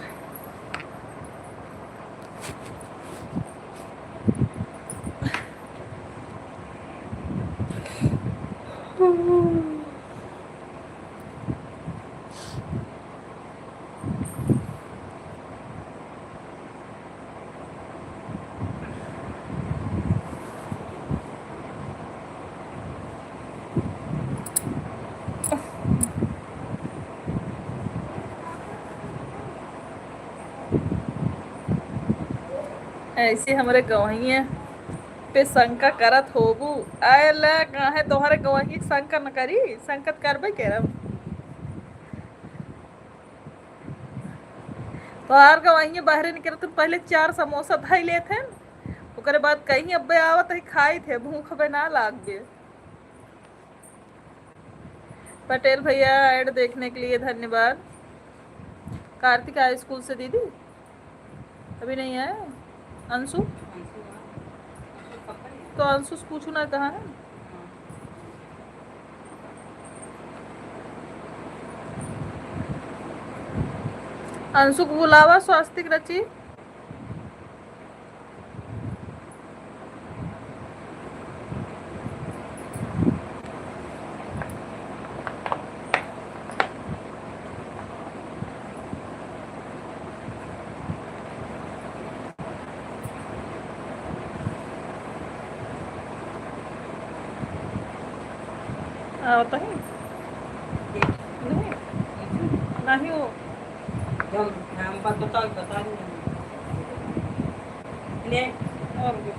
ऐसे हमारे गवहिया पे शंका करत होबू। आयला काहे तोहरे गवही शंका न करी, संकट करबे केरम। तोहार गवहिया बाहरे निकल तुम पहले 4 समोसा धाई लेते, ओकरे बाद कहीं अब्बे आवत है खाई थे, भूख बे ना लाग गए। पटेल भैया ऐड देखने के लिए धन्यवाद। कार्तिक आए स्कूल से दीदी? अभी नहीं आया। अंशु? तो अंशु से पूछू ना कहाँ है। अंशु को बुलावा स्वास्तिक रची। होता है नहीं, नहीं हो
जब हम बात बता दूंगा ले।
और क्या?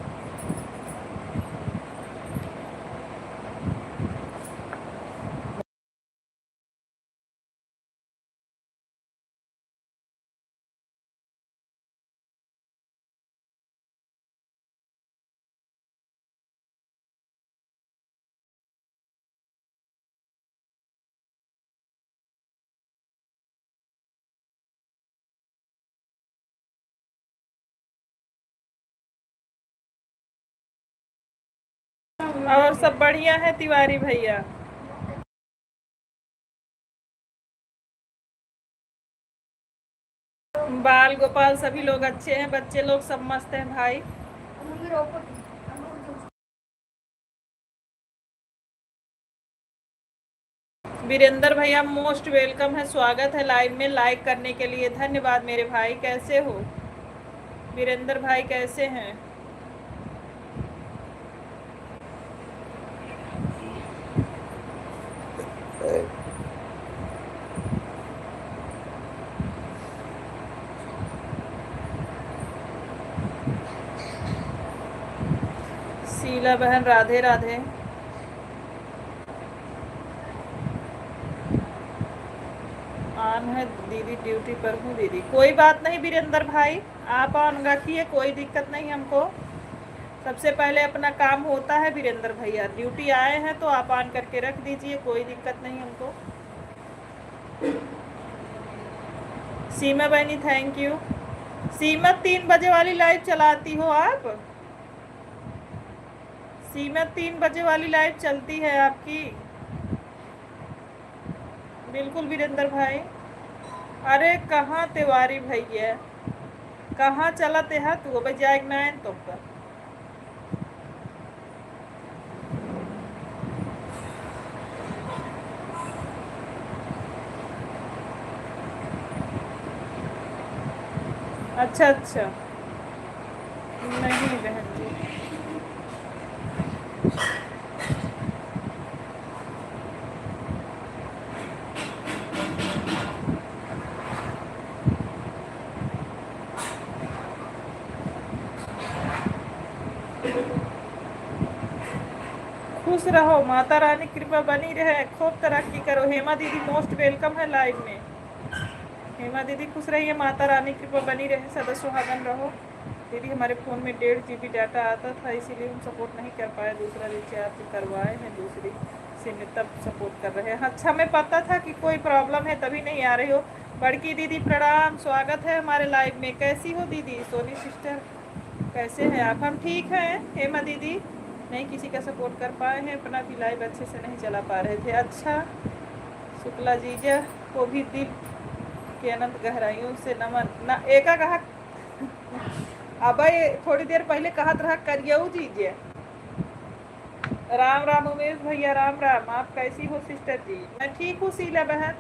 और सब बढ़िया है तिवारी भैया। बाल गोपाल सभी लोग अच्छे हैं, बच्चे लोग सब मस्त हैं भाई। वीरेंद्र भैया मोस्ट वेलकम है, स्वागत है लाइव में। लाइक करने के लिए धन्यवाद मेरे भाई। कैसे हो वीरेंद्र भाई, कैसे हैं? शीला बहन राधे राधे। ऑन है दीदी, ड्यूटी पर हूँ दीदी। कोई बात नहीं वीरेंद्र भाई, आप ऑन रखिए, कोई दिक्कत नहीं हमको। सबसे पहले अपना काम होता है वीरेंद्र भैया, ड्यूटी आए हैं तो आप ऑन करके रख दीजिए, कोई दिक्कत नहीं हमको। सीमा बहनी थैंक यू। सीमा 3 बजे वाली लाइव चलाती हो आप? सीमा 3 बजे वाली लाइव चलती है आपकी? बिल्कुल वीरेंद्र भाई। अरे कहाँ तिवारी भैया, कहाँ चला ते हा तू? भाई जाए मैं तो पर अच्छा अच्छा, नहीं बहन जी। खुश रहो, माता रानी कृपा बनी रहे, खूब तरक्की करो। हेमा दीदी मोस्ट वेलकम है लाइव में। हेमा दीदी खुश रहिए, माता रानी कृपा बनी रहे, सदा सुहागन रहो। दीदी हमारे फ़ोन में 1.5 GB डाटा आता था, इसीलिए हम सपोर्ट नहीं कर पाए, दूसरा रिचार्ज करवाए हैं दूसरी सिम में, तब सपोर्ट कर रहे हैं। अच्छा, हमें पता था कि कोई प्रॉब्लम है तभी नहीं आ रही हो। बड़की दीदी प्रणाम, स्वागत है हमारे लाइव में। कैसी हो दीदी? सोनी सिस्टर कैसे हैं आप? हम ठीक हैं। हेमा दीदी नहीं किसी का सपोर्ट कर पाए हैं, अपना भी लाइव अच्छे से नहीं चला पा रहे थे। अच्छा, शुक्ला जीजा को भी दिल के अनंत गहराइयों से नमन। ना एका कहा अब थोड़ी देर पहले कहत रहा करियऊ जीजिए। राम राम उमेश भैया, राम राम। आप कैसी हो सिस्टर जी? मैं ठीक हूँ शीला बहन।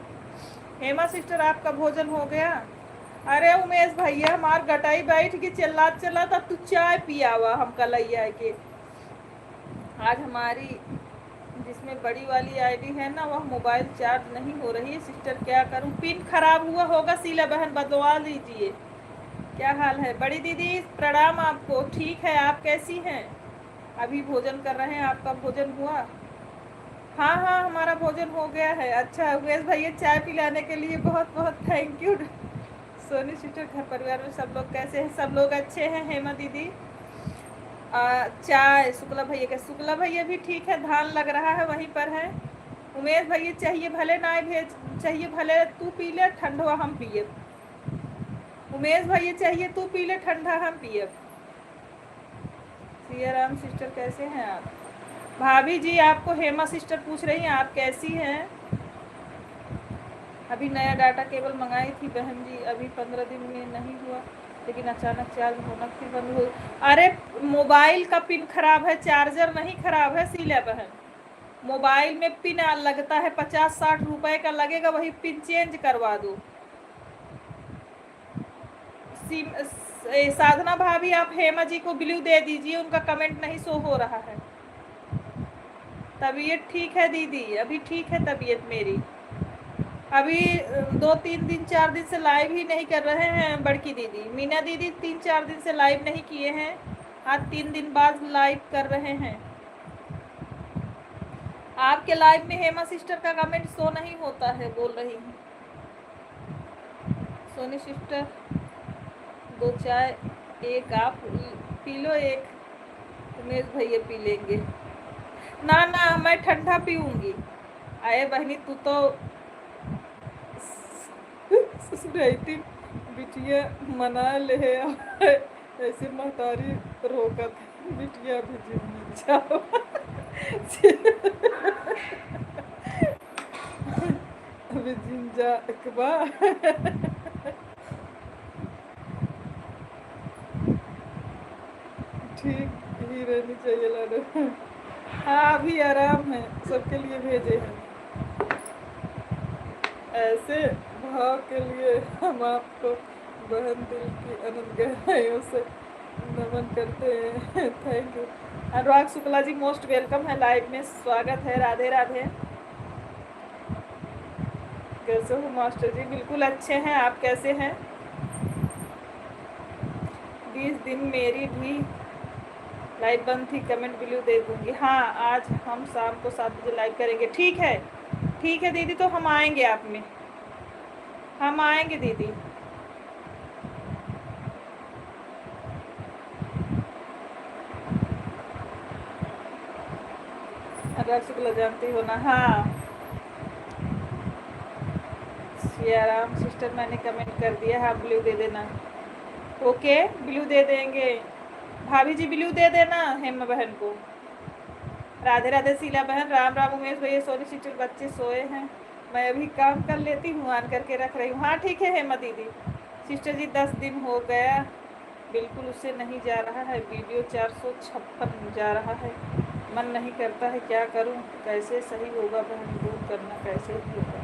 हेमा सिस्टर आपका भोजन हो गया? अरे उमेश भैया, हमार गटाई बैठ के चिल्लात चिल्लात अब तू चाय पिया हुआ हम कलैया के। आज हमारी जिसमें बड़ी वाली आईडी है ना, वह मोबाइल चार्ज नहीं हो रही है सिस्टर, क्या करूं? पिन खराब हुआ होगा शीला बहन, बदलवा लीजिए। क्या हाल है? बड़ी दीदी प्रणाम आपको। ठीक है, आप कैसी हैं? अभी भोजन कर रहे हैं, आपका भोजन हुआ? हाँ हाँ, हमारा भोजन हो गया है। अच्छा उमेश भैया, चाय पिलाने के लिए बहुत बहुत थैंक यू। सोनी सिस्टर, घर परिवार में सब लोग कैसे हैं? सब लोग अच्छे हैं। हेमा दीदी चाय शुक्ला भैया का? शुक्ला भैया भी ठीक है, धान लग रहा है वहीं पर है। उमेश भैया चाहिए भले ना भेज, चाहिए भले तू पी ले, ठंडवा हम पिए। उमेश भैया चाहिए तू पी ले, ठंडा हम पिए। सिया राम सिस्टर कैसे हैं आप? भाभी जी आपको हेमा सिस्टर पूछ रही हैं आप कैसी हैं? अभी नया डाटा केबल मंगाई थी बहन जी, अभी 15 दिन में नहीं हुआ, लेकिन अचानक चार्ज होना फिर बंद हो। अरे मोबाइल का पिन खराब है, चार्जर नहीं खराब है शीला बहन। मोबाइल में पिन लगता है 50-60 रुपए का लगेगा, वही पिन चेंज करवा दो। साधना भाभी आप हेमा जी को ब्लू दे दीजिए, उनका कमेंट नहीं शो हो रहा है। तबीयत ठीक है दीदी? अभी ठीक है तबीयत मेरी। अभी 2-3 दिन 4 दिन से लाइव ही नहीं कर रहे हैं बड़की दीदी। मीना दीदी 3-4 दिन से लाइव नहीं किए हैं, आज 3 दिन बाद लाइव कर रहे हैं। आपके लाइव में हेमा सिस्टर का कमेंट शो नहीं होता है, बोल रही हूँ। सोनी सिस्टर 2 चाय, एक आप पी लो, एक उमेश भैया पी लेंगे। ना ना, मैं ठंडा पीऊंगी। आए बहनी, तू तो रहती बिटिया मना ले ऐसे महतारी रोकत बिटिया भी जिंदगी जाओ। अभी जिंजा अकबा ठीक ही रहनी चाहिए लाडो। हाँ अभी आराम है, सबके लिए भेजे हैं। ऐसे भाव के लिए हम आपको बहन दिल की अनंत गहराइयों से नमन करते हैं। Thank you. Anurag Shukla ji most welcome है लाइव में, स्वागत है। राधे राधे। कैसे हो मास्टर जी? बिल्कुल अच्छे हैं, आप कैसे हैं? 20 दिन मेरी भी लाइव बंद थी, कमेंट ब्लू दे दूंगी। हाँ आज हम शाम को 7 बजे लाइव करेंगे। ठीक है, ठीक है दीदी, तो हम आएंगे आप में, हम आएंगे दीदी। अनुराग शुक्ला जानती हो ना? हाँ। सियाराम सिस्टर मैंने कमेंट कर दिया, हाँ ब्लू दे देना। ओके ब्लू दे देंगे। भाभी जी ब्लू दे देना हेमा बहन को। राधे राधे शीला बहन, राम राम उमेश भैया, सोनी सिस्टर, बच्चे सोए हैं, मैं अभी काम कर लेती हूँ, ऑन करके रख रही हूँ। हाँ ठीक है हेमा दीदी। सिस्टर जी 10 दिन हो गया बिल्कुल उससे नहीं जा रहा है वीडियो, 456 जा रहा है, मन नहीं करता है, क्या करूँ, कैसे सही होगा बहन, दूर करना कैसे ही होगा।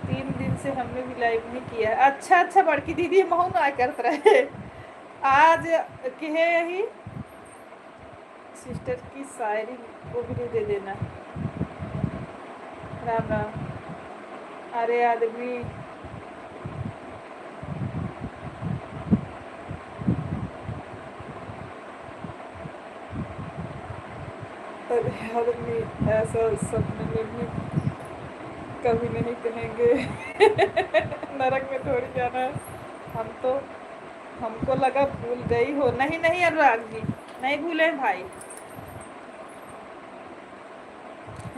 3 दिन से हमने भी लाइव नहीं किया है। अच्छा बड़की दीदी महू ना करत रहे आज कहे ही सिस्टर की शायरी को भी दे देना। राम राम। अरे आदमी अरे आदमी ऐसा सपने में भी कभी नहीं कहेंगे नरक में थोड़ी जाना है। हमको लगा भूल गई हो। नहीं नहीं अनुराग जी नहीं भूले भाई।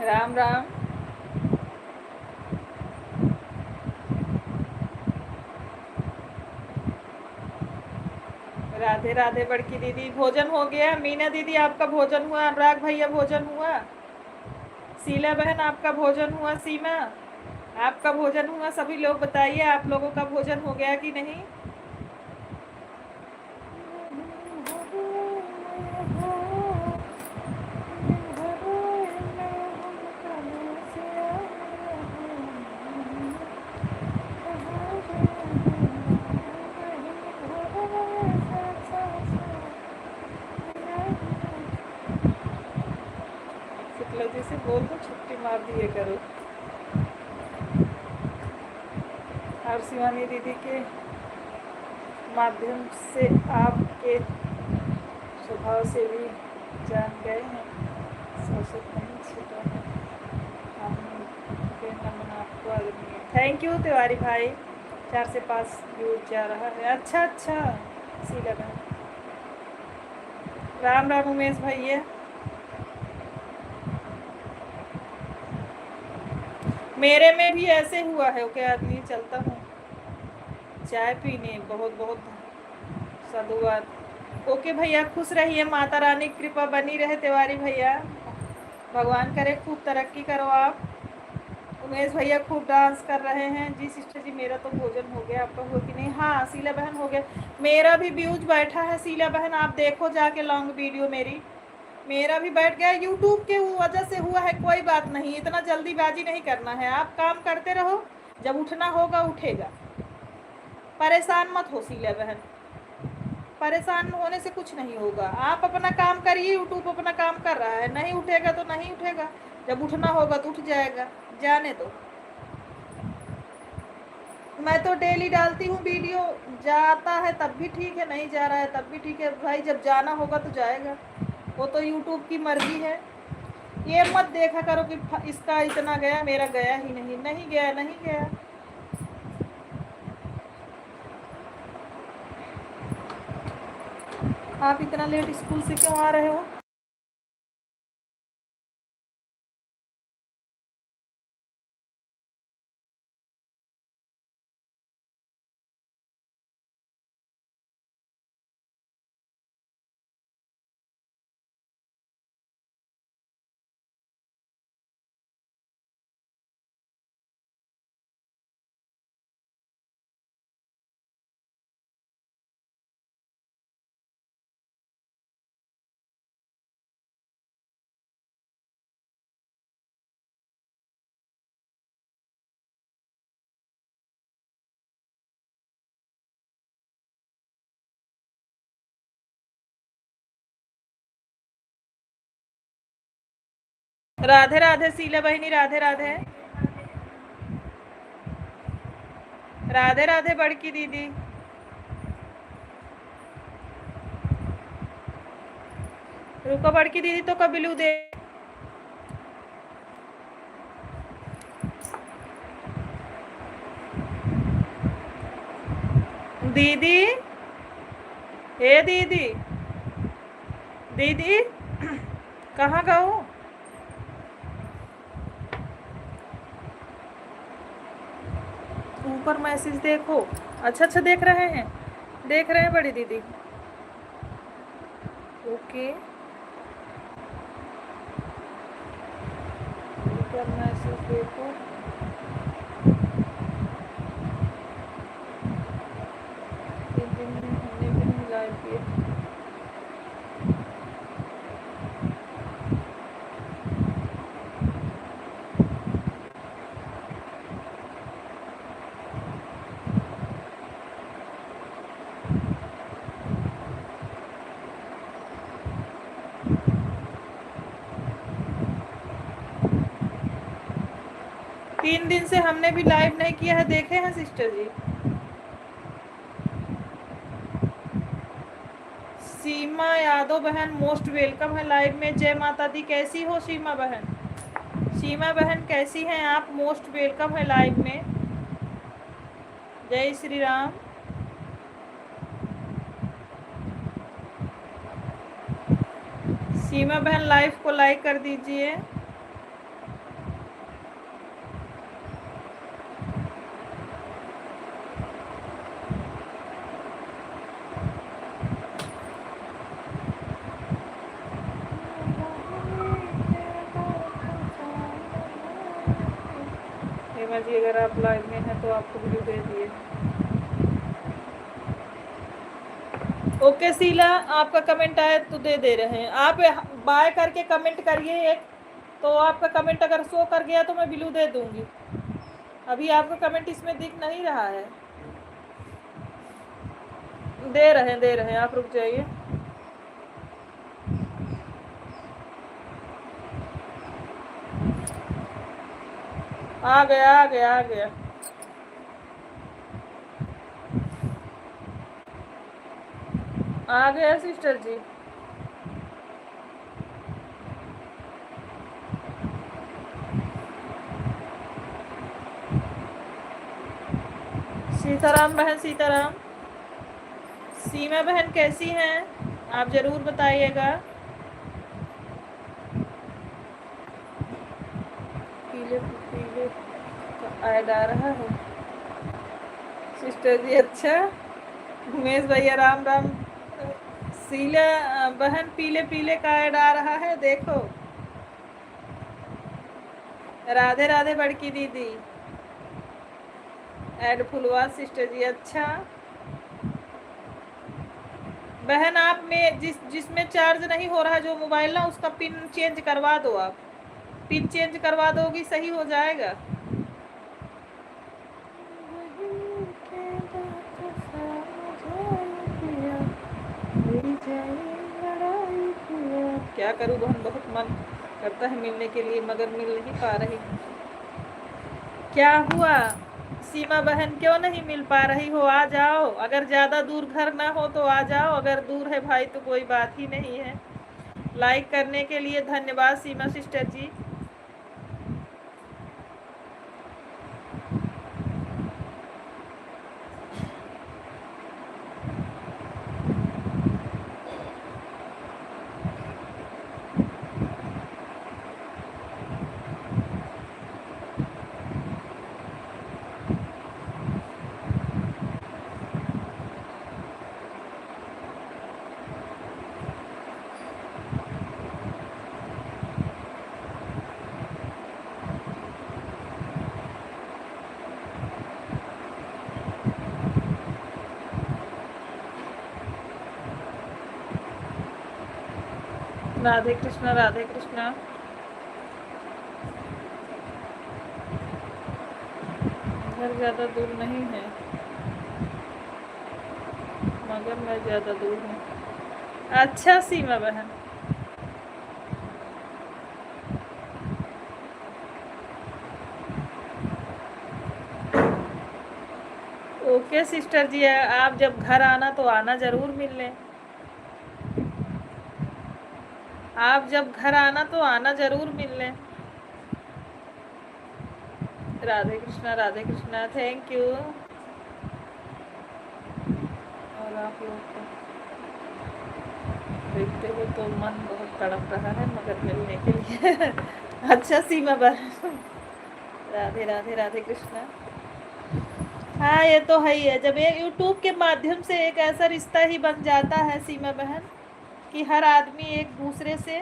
राम राम। राधे राधे बड़की दीदी। भोजन हो गया? मीना दीदी आपका भोजन हुआ? अनुराग भैया भोजन हुआ? शीला बहन आपका भोजन हुआ? सीमा आपका भोजन हुआ? सभी लोग बताइए आप लोगों का भोजन हो गया कि नहीं? शुक्ला जी से बोल दो छुट्टी मार दिए करो। और शिवानी दीदी के माध्यम से आपके स्वभाव से भी जान गए हैं, सोचत नहीं छूटा है हम के नमन आपको आदमी। थैंक यू तिवारी भाई। 4 से 5 व्यूज जा रहा है। अच्छा शीला बहन। राम राम उमेश भैया। मेरे में भी ऐसे हुआ है कि आदमी चलता हूँ चाय पीने। बहुत बहुत साधुवाद। ओके भैया खुश रहिए, माता रानी की कृपा बनी रहे। तिवारी भैया भगवान करे खूब तरक्की करो आप। उमेश भैया खूब डांस कर रहे हैं। जी सिस्टर जी मेरा तो भोजन हो गया, आपका हुआ कि नहीं? हाँ शीला बहन हो गया। मेरा भी व्यूज बैठा है शीला बहन, आप देखो जाके लॉन्ग वीडियो मेरा भी बैठ गया। यूट्यूब के वजह से हुआ है, कोई बात नहीं, इतना जल्दीबाजी नहीं करना है। आप काम करते रहो, जब उठना होगा उठेगा। परेशान मत हो शीला बहन, परेशान होने से कुछ नहीं होगा। आप अपना काम करिए, यूट्यूब अपना काम कर रहा है, नहीं उठेगा तो नहीं उठेगा, जब उठना होगा तो उठ जाएगा, जाने दो। मैं तो डेली डालती हूँ वीडियो, जाता है तब भी ठीक है, नहीं जा रहा है तब भी ठीक है भाई, जब जाना होगा तो जाएगा, वो तो यूट्यूब की मर्जी है। ये मत देखा करो कि इसका इतना गया मेरा गया ही नहीं। नहीं गया नहीं गया। आप इतना लेट स्कूल से क्यों आ रहे हो? राधे राधे शीला बहनी। राधे राधे। राधे राधे बड़की दीदी। रुको बड़की दीदी तो कबिलू दे। दीदी हे दीदी, दीदी कहाँ गए? ऊपर मैसेज देखो। अच्छा अच्छा देख रहे हैं बड़ी दीदी। ओके ऊपर मैसेज देखो। इस दिन हमने भी नहीं लाइव किया। तीन दिन से हमने भी लाइव नहीं किया है, देखे हैं सिस्टर जी। सीमा यादव बहन मोस्ट वेलकम है लाइव में। जय माता दी। कैसी हो सीमा बहन? सीमा बहन कैसी हैं आप? मोस्ट वेलकम है लाइव में। जय श्री राम। सीमा बहन लाइव को लाइक कर दीजिए। हेमा जी अगर आप लाइव में हैं तो आपको वीडियो दे दिए। ओके शीला आपका कमेंट आया तो दे रहे हैं। आप बाय करके कमेंट करिए एक, तो आपका कमेंट अगर शो कर गया तो मैं ब्लू दे दूंगी। अभी आपका कमेंट इसमें दिख नहीं रहा है। दे रहे हैं आप रुक जाइए। आ गया। आ गया सिस्टर जी। सीताराम बहन सीताराम। सीमा बहन कैसी हैं आप जरूर बताइएगा। पीले पीले का ऐड आ रहा है सिस्टर जी। अच्छा उमेश भैया राम राम। शीला बहन पीले पीले का ऐड आ रहा है देखो। राधे राधे बड़की दीदी। ऐड फुलवा सिस्टर जी। अच्छा बहन आप में जिसमें चार्ज नहीं हो रहा जो मोबाइल ना उसका पिन चेंज करवा दो। आप पिन चेंज करवा दोगी सही हो जाएगा। क्या करूँ बहन बहुत मन करता है मिलने के लिए मगर मिल नहीं पा रही। क्या हुआ सीमा बहन क्यों नहीं मिल पा रही हो? आ जाओ। अगर ज़्यादा दूर घर ना हो तो आ जाओ। अगर दूर है भाई तो कोई बात ही नहीं है। लाइक करने के लिए धन्यवाद सीमा सिस्टर जी। राधे कृष्णा राधे कृष्णा। घर ज़्यादा दूर नहीं है मगर मैं ज़्यादा दूर हूँ। अच्छा सीमा बहन ओके सिस्टर जी। आप जब घर आना तो आना जरूर मिलने। आप जब घर आना तो आना जरूर मिलने। Radhe Krishna thank you. और आप लोग को देखते हो तो मन बहुत तड़प रहा है मगर मिलने के लिए। अच्छा सीमा बहन राधे कृष्णा। हाँ ये तो है ही है, जब एक यूट्यूब के माध्यम से एक ऐसा रिश्ता ही बन जाता है सीमा बहन कि हर आदमी एक दूसरे से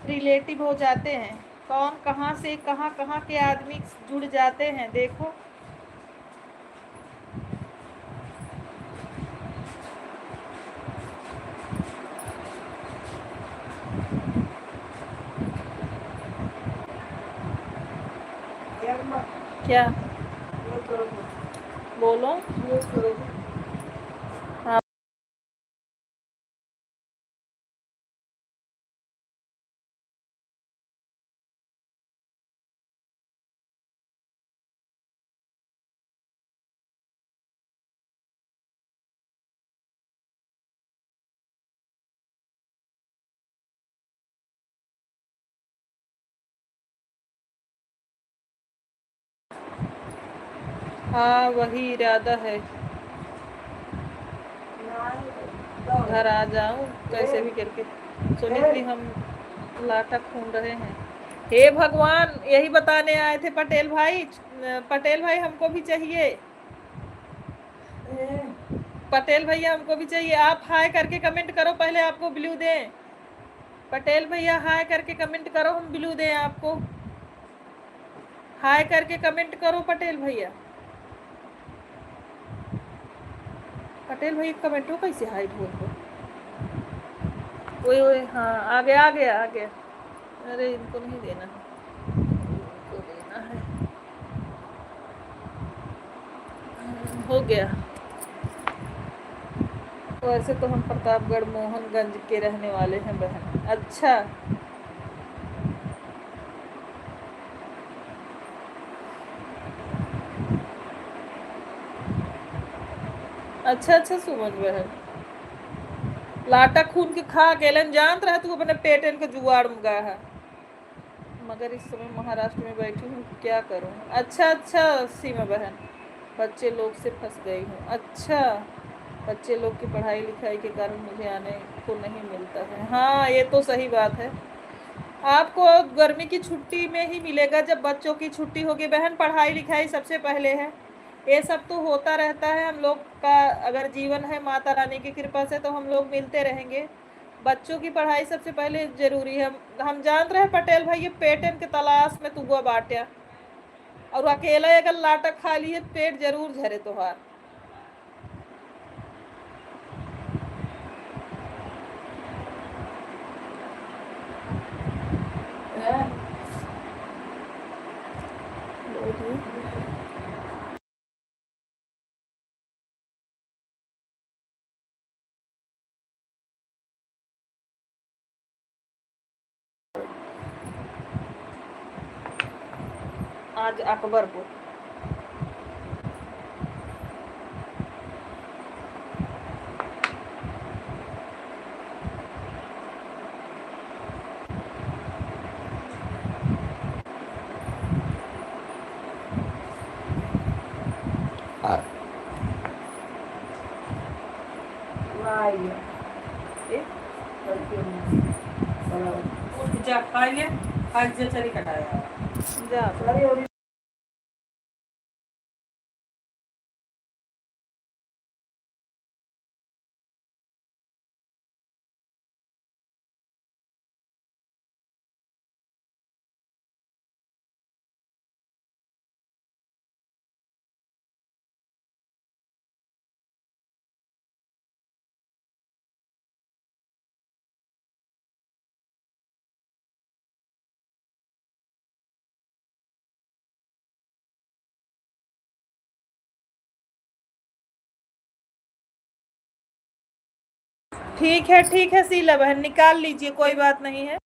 रिलेटिव हो जाते हैं। कौन कहाँ से कहाँ कहाँ के आदमी जुड़ जाते हैं देखो। क्या बोलो। हाँ हाँ वही इरादा है, घर आ जाऊं कैसे भी करके। सुनित भी हम लाटा खून रहे हैं। हे भगवान, यही बताने आए थे पटेल भाई। पटेल भाई हमको भी चाहिए, पटेल भैया हमको भी चाहिए। आप हाय करके कमेंट करो, पहले आपको ब्लू दें। पटेल भैया हाय करके कमेंट करो, हम ब्लू दें आपको। हाय करके कमेंट करो पटेल भैया। पटेल भैया कमेंटो कैसे हाइड हो गए? ओए ओए हाँ आ गया आ गया आ गया। अरे इनको नहीं देना है, इनको देना है। हो गया। वैसे तो हम प्रतापगढ़ मोहनगंज के रहने वाले हैं बहन। अच्छा अच्छा अच्छा सुमन बहन, लाटा खून के खा गेलन जानत रहा तू अपने पेटन के जुगाड़ में गया है। मगर इस समय महाराष्ट्र में बैठी हूँ, क्या करूँ। अच्छा अच्छा सीमा बहन, बच्चे लोग से फंस गई हूँ। अच्छा, बच्चे लोग की पढ़ाई लिखाई के कारण मुझे आने को नहीं मिलता है। हाँ ये तो सही बात है, आपको गर्मी की छुट्टी में ही मिलेगा जब बच्चों की छुट्टी होगी बहन। पढ़ाई लिखाई सबसे पहले है, ये सब तो होता रहता है हम लोग का। अगर जीवन है माता रानी की कृपा से तो हम लोग मिलते रहेंगे। बच्चों की पढ़ाई सबसे पहले जरूरी है। हम जान रहे हैं पटेल भाई, ये पेटन के तलाश में तू बाटिया और अकेला अगर लाटक खा लिए पेट जरूर झरे तुहार। आज अकबरपुर।
उठ जा खा ले, आज जे चली कटाया
जा ठीक है शीला बहन, निकाल लीजिए, कोई बात नहीं है।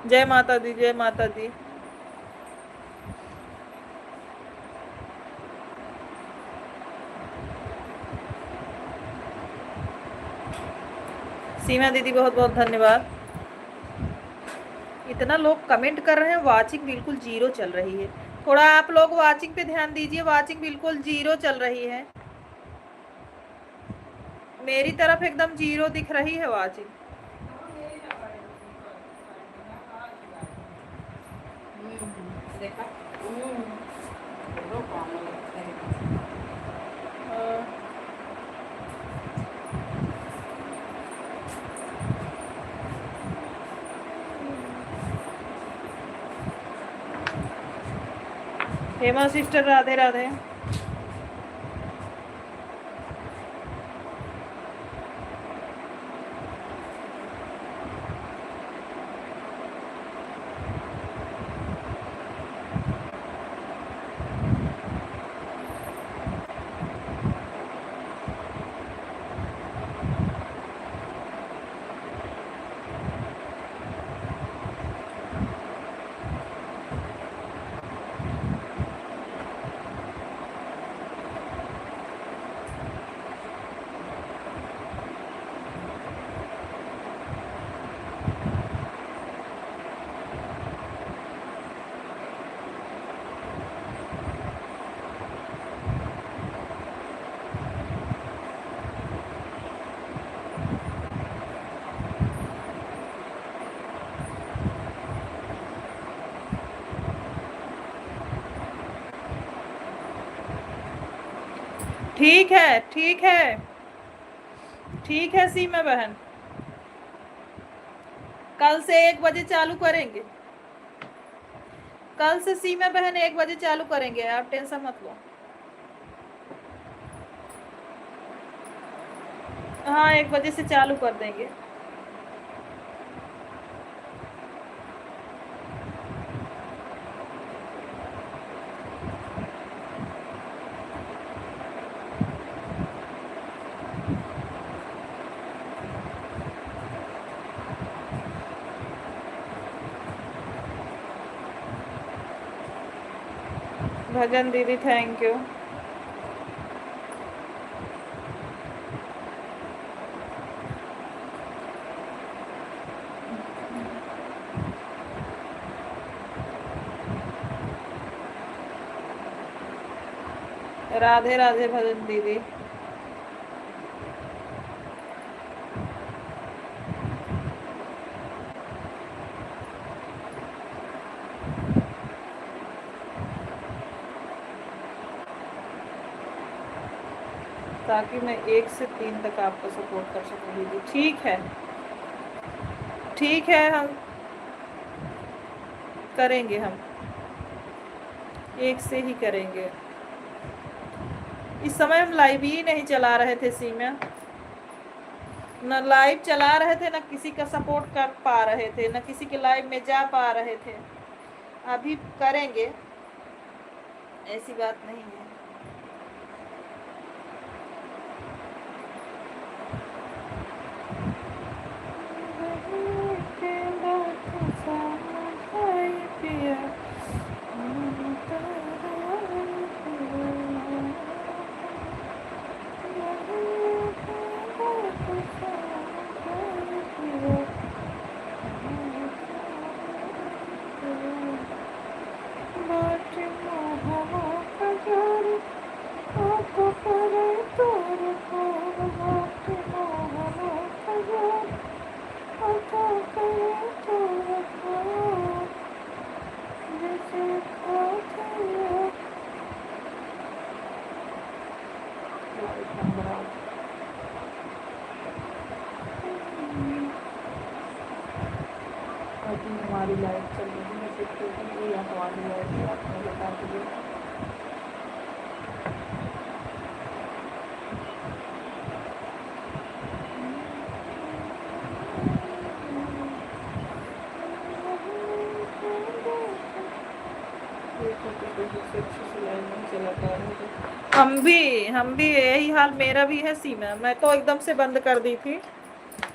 जय माता दी, जय माता दी। सीमा दीदी बहुत बहुत धन्यवाद। इतना लोग कमेंट कर रहे हैं, वाचिंग बिल्कुल जीरो चल रही है। थोड़ा आप लोग वाचिंग पे ध्यान दीजिए, वाचिंग बिल्कुल जीरो चल रही है। मेरी तरफ एकदम जीरो दिख रही है वाचिंग।
देखा बोलो कौन लगता है।
हेमा सिस्टर राधे राधे। ठीक है, ठीक है, ठीक है सीमा बहन, कल से 1 बजे चालू करेंगे। कल से सीमा बहन 1 बजे चालू करेंगे, आप टेंशन मत लो। हाँ 1 बजे से चालू कर देंगे। भजन दीदी थैंक यू। राधे राधे भजन दीदी। ताकि मैं 1 से 3 तक आपको सपोर्ट कर सकूं दीदी। ठीक है, ठीक है, हम करेंगे, हम 1 से ही करेंगे। इस समय हम लाइव ही नहीं चला रहे थे सीमा, न लाइव चला रहे थे, न किसी का सपोर्ट कर पा रहे थे, न किसी के लाइव में जा पा रहे थे। अभी करेंगे, ऐसी बात नहीं है। हमारी लाइफ चल रही है, सिर्फ ये हमारी लाइफ आपने बता दिया। हम भी यही हाल मेरा भी है सीमा। मैं तो एकदम से बंद कर दी थी,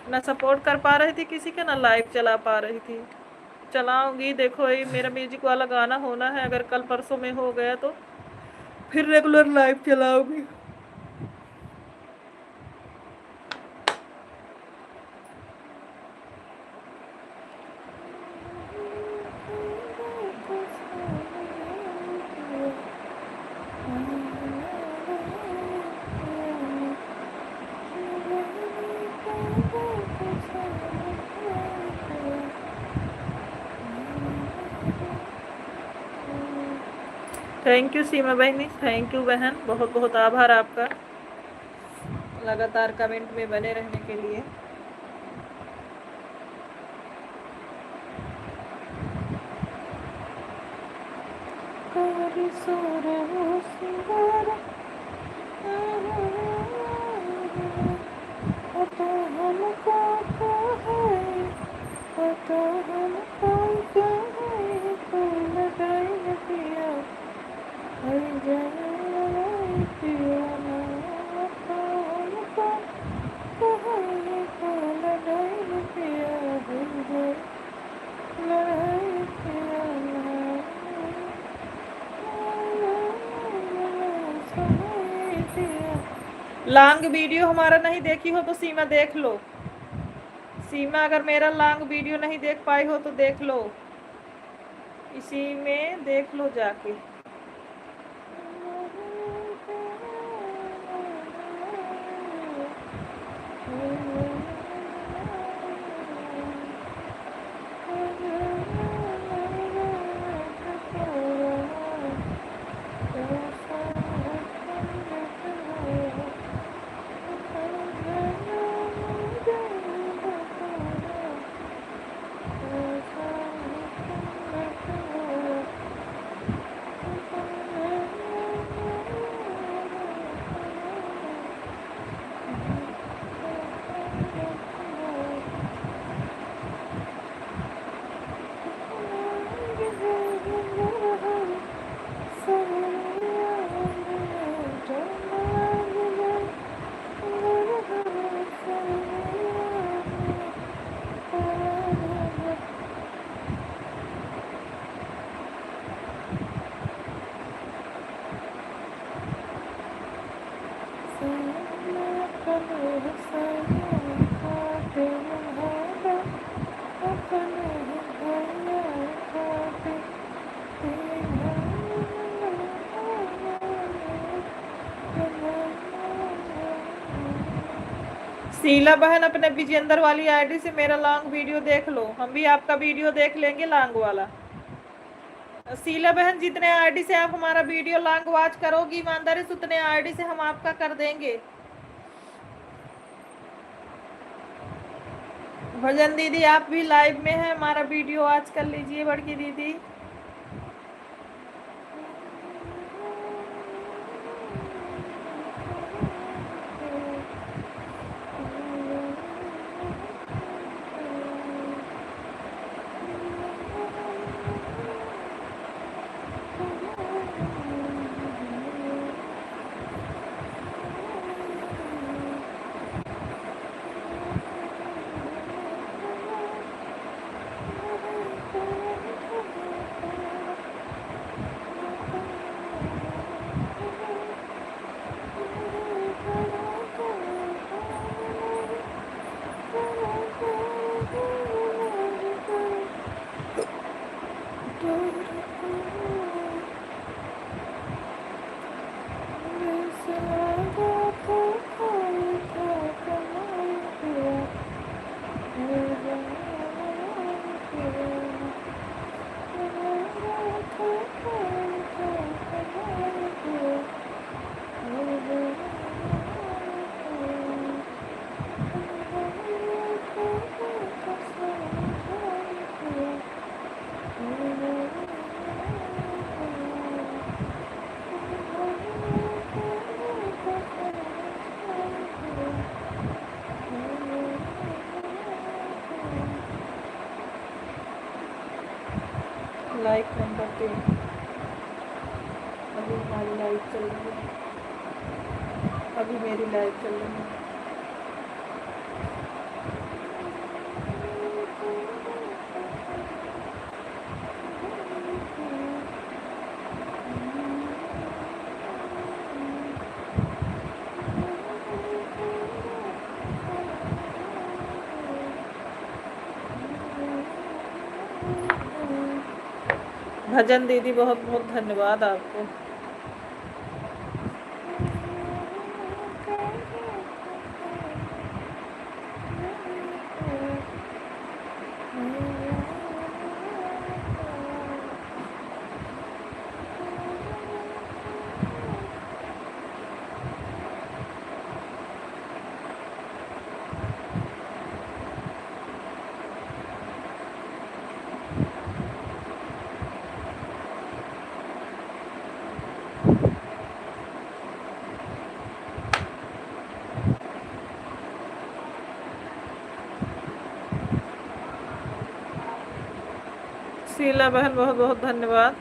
ना सपोर्ट कर पा रही थी किसी का, ना लाइव चला पा रही थी। चलाऊंगी। देखो ये मेरा म्यूजिक वाला गाना होना है, अगर कल परसों में हो गया तो फिर रेगुलर लाइव चलाऊंगी। थैंक यू सीमा बहनी, थैंक यू बहन, बहुत बहुत आभार आपका लगातार कमेंट में बने रहने के लिए। लॉन्ग वीडियो हमारा नहीं देखी हो तो सीमा देख लो। सीमा अगर मेरा लॉन्ग वीडियो नहीं देख पाई हो तो देख लो, इसी में देख लो जाके। शीला बहन अपने विजेंदर वाली आईडी से मेरा लॉन्ग वीडियो देख लो, हम भी आपका वीडियो देख लेंगे लॉन्ग वाला। शीला बहन जितने आईडी से आप हमारा वीडियो लॉन्ग वॉच करोगी ईमानदारी से, उतने आईडी से हम आपका कर देंगे। भजन दीदी आप भी लाइव में हैं, हमारा वीडियो वॉच कर लीजिए बड़की दीदी। लाइक नंबर 3 अभी हमारी लाइव चल रही है, अभी मेरी लाइव चल रही है। भजन दीदी बहुत बहुत धन्यवाद आपको। शीला बहन बहुत बहुत धन्यवाद।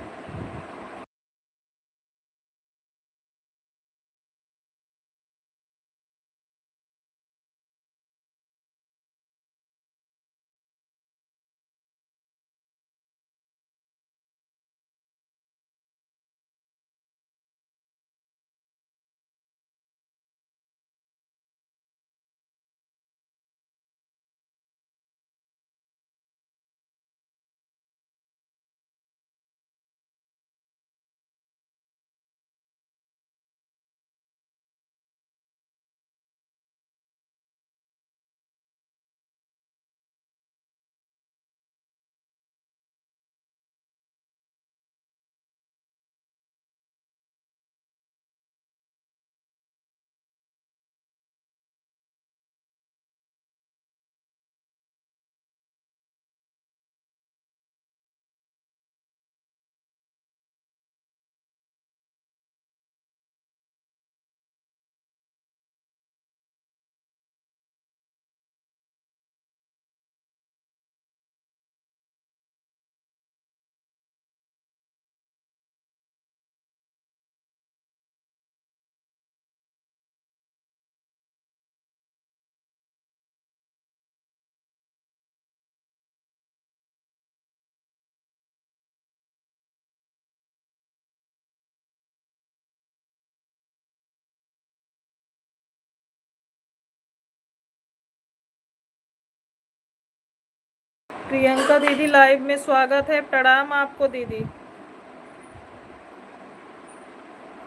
प्रियंका दीदी लाइव में स्वागत है, प्रणाम आपको दीदी।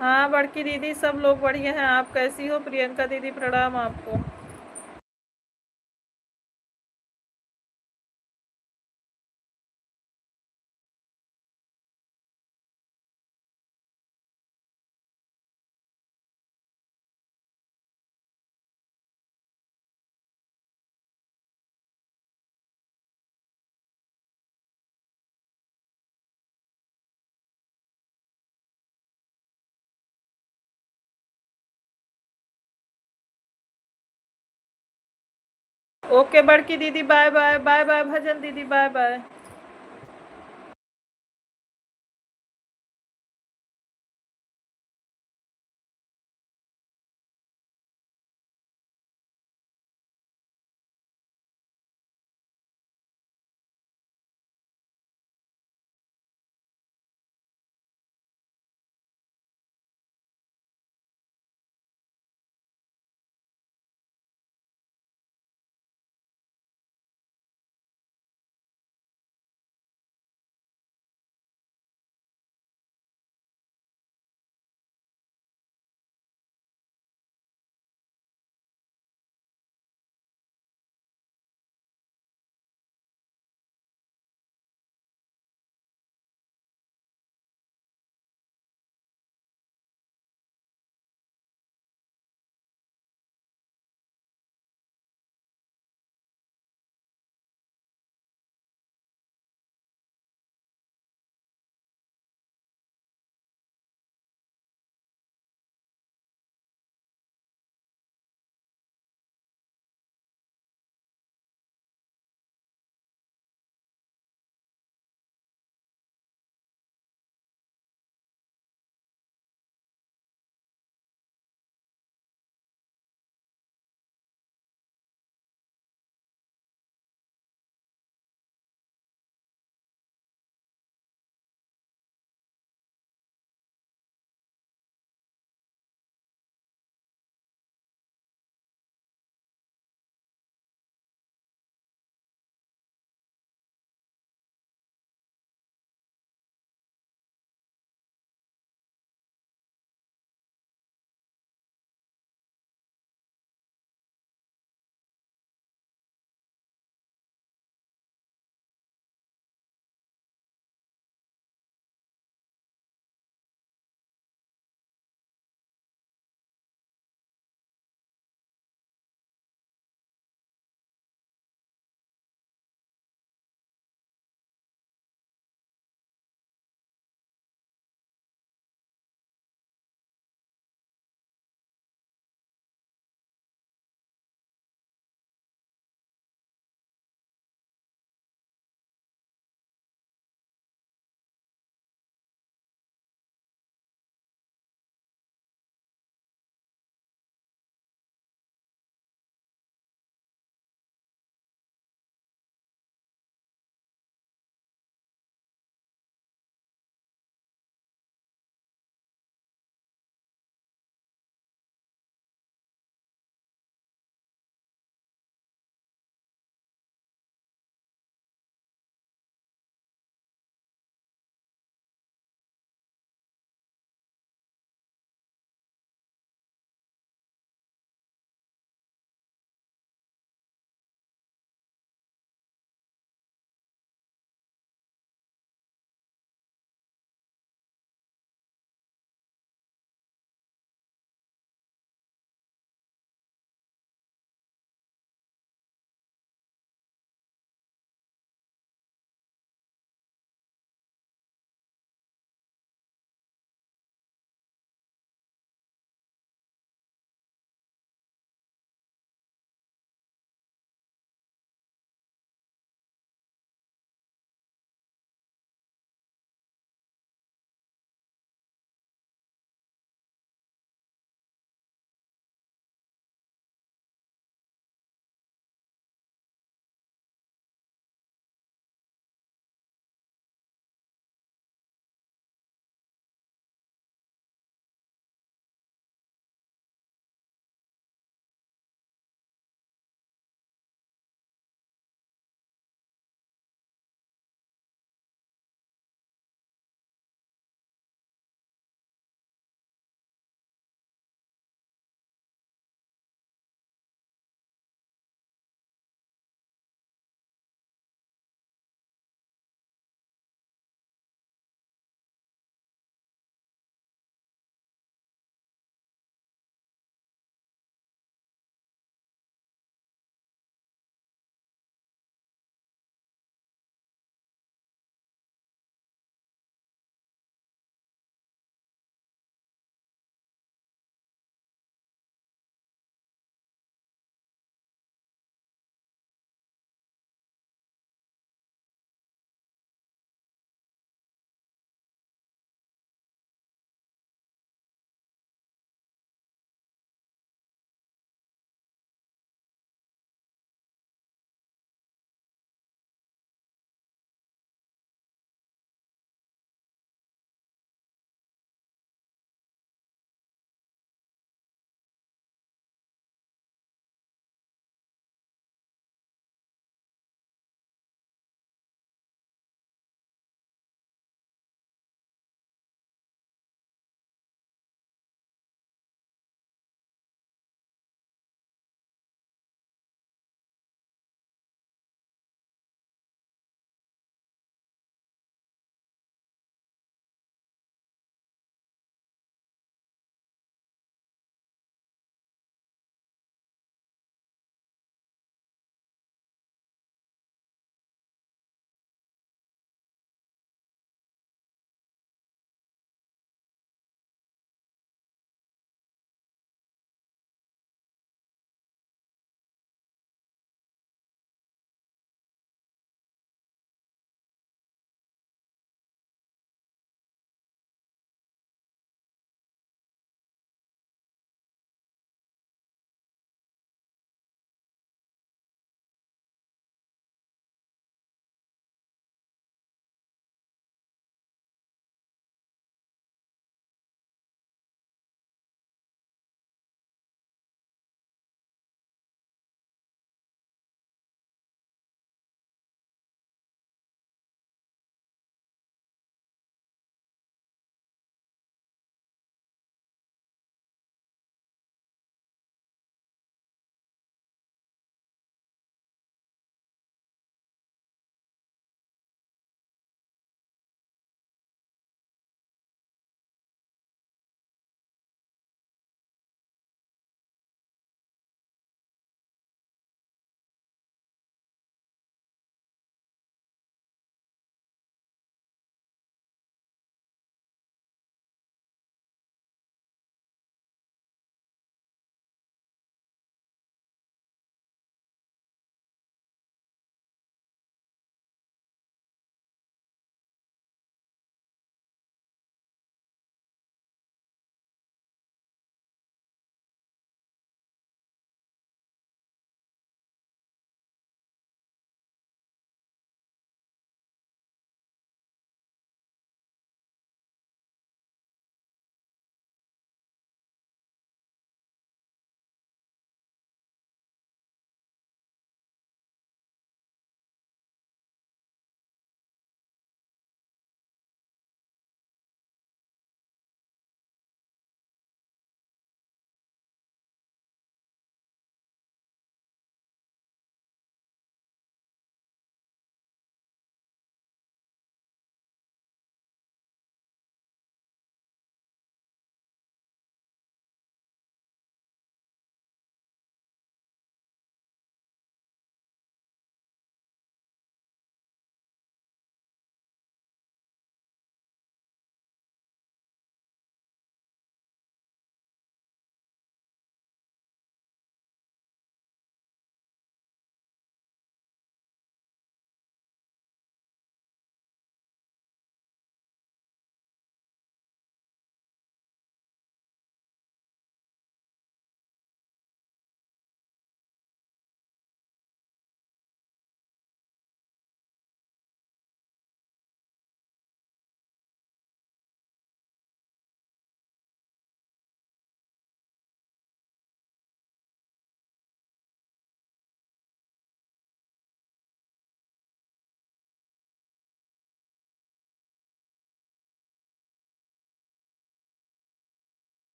हाँ बड़की दीदी सब लोग बढ़िया हैं, आप कैसी हो प्रियंका दीदी? प्रणाम आपको। ओके बड़की दीदी, बाय बाय। बाय बाय भजन दीदी, बाय बाय।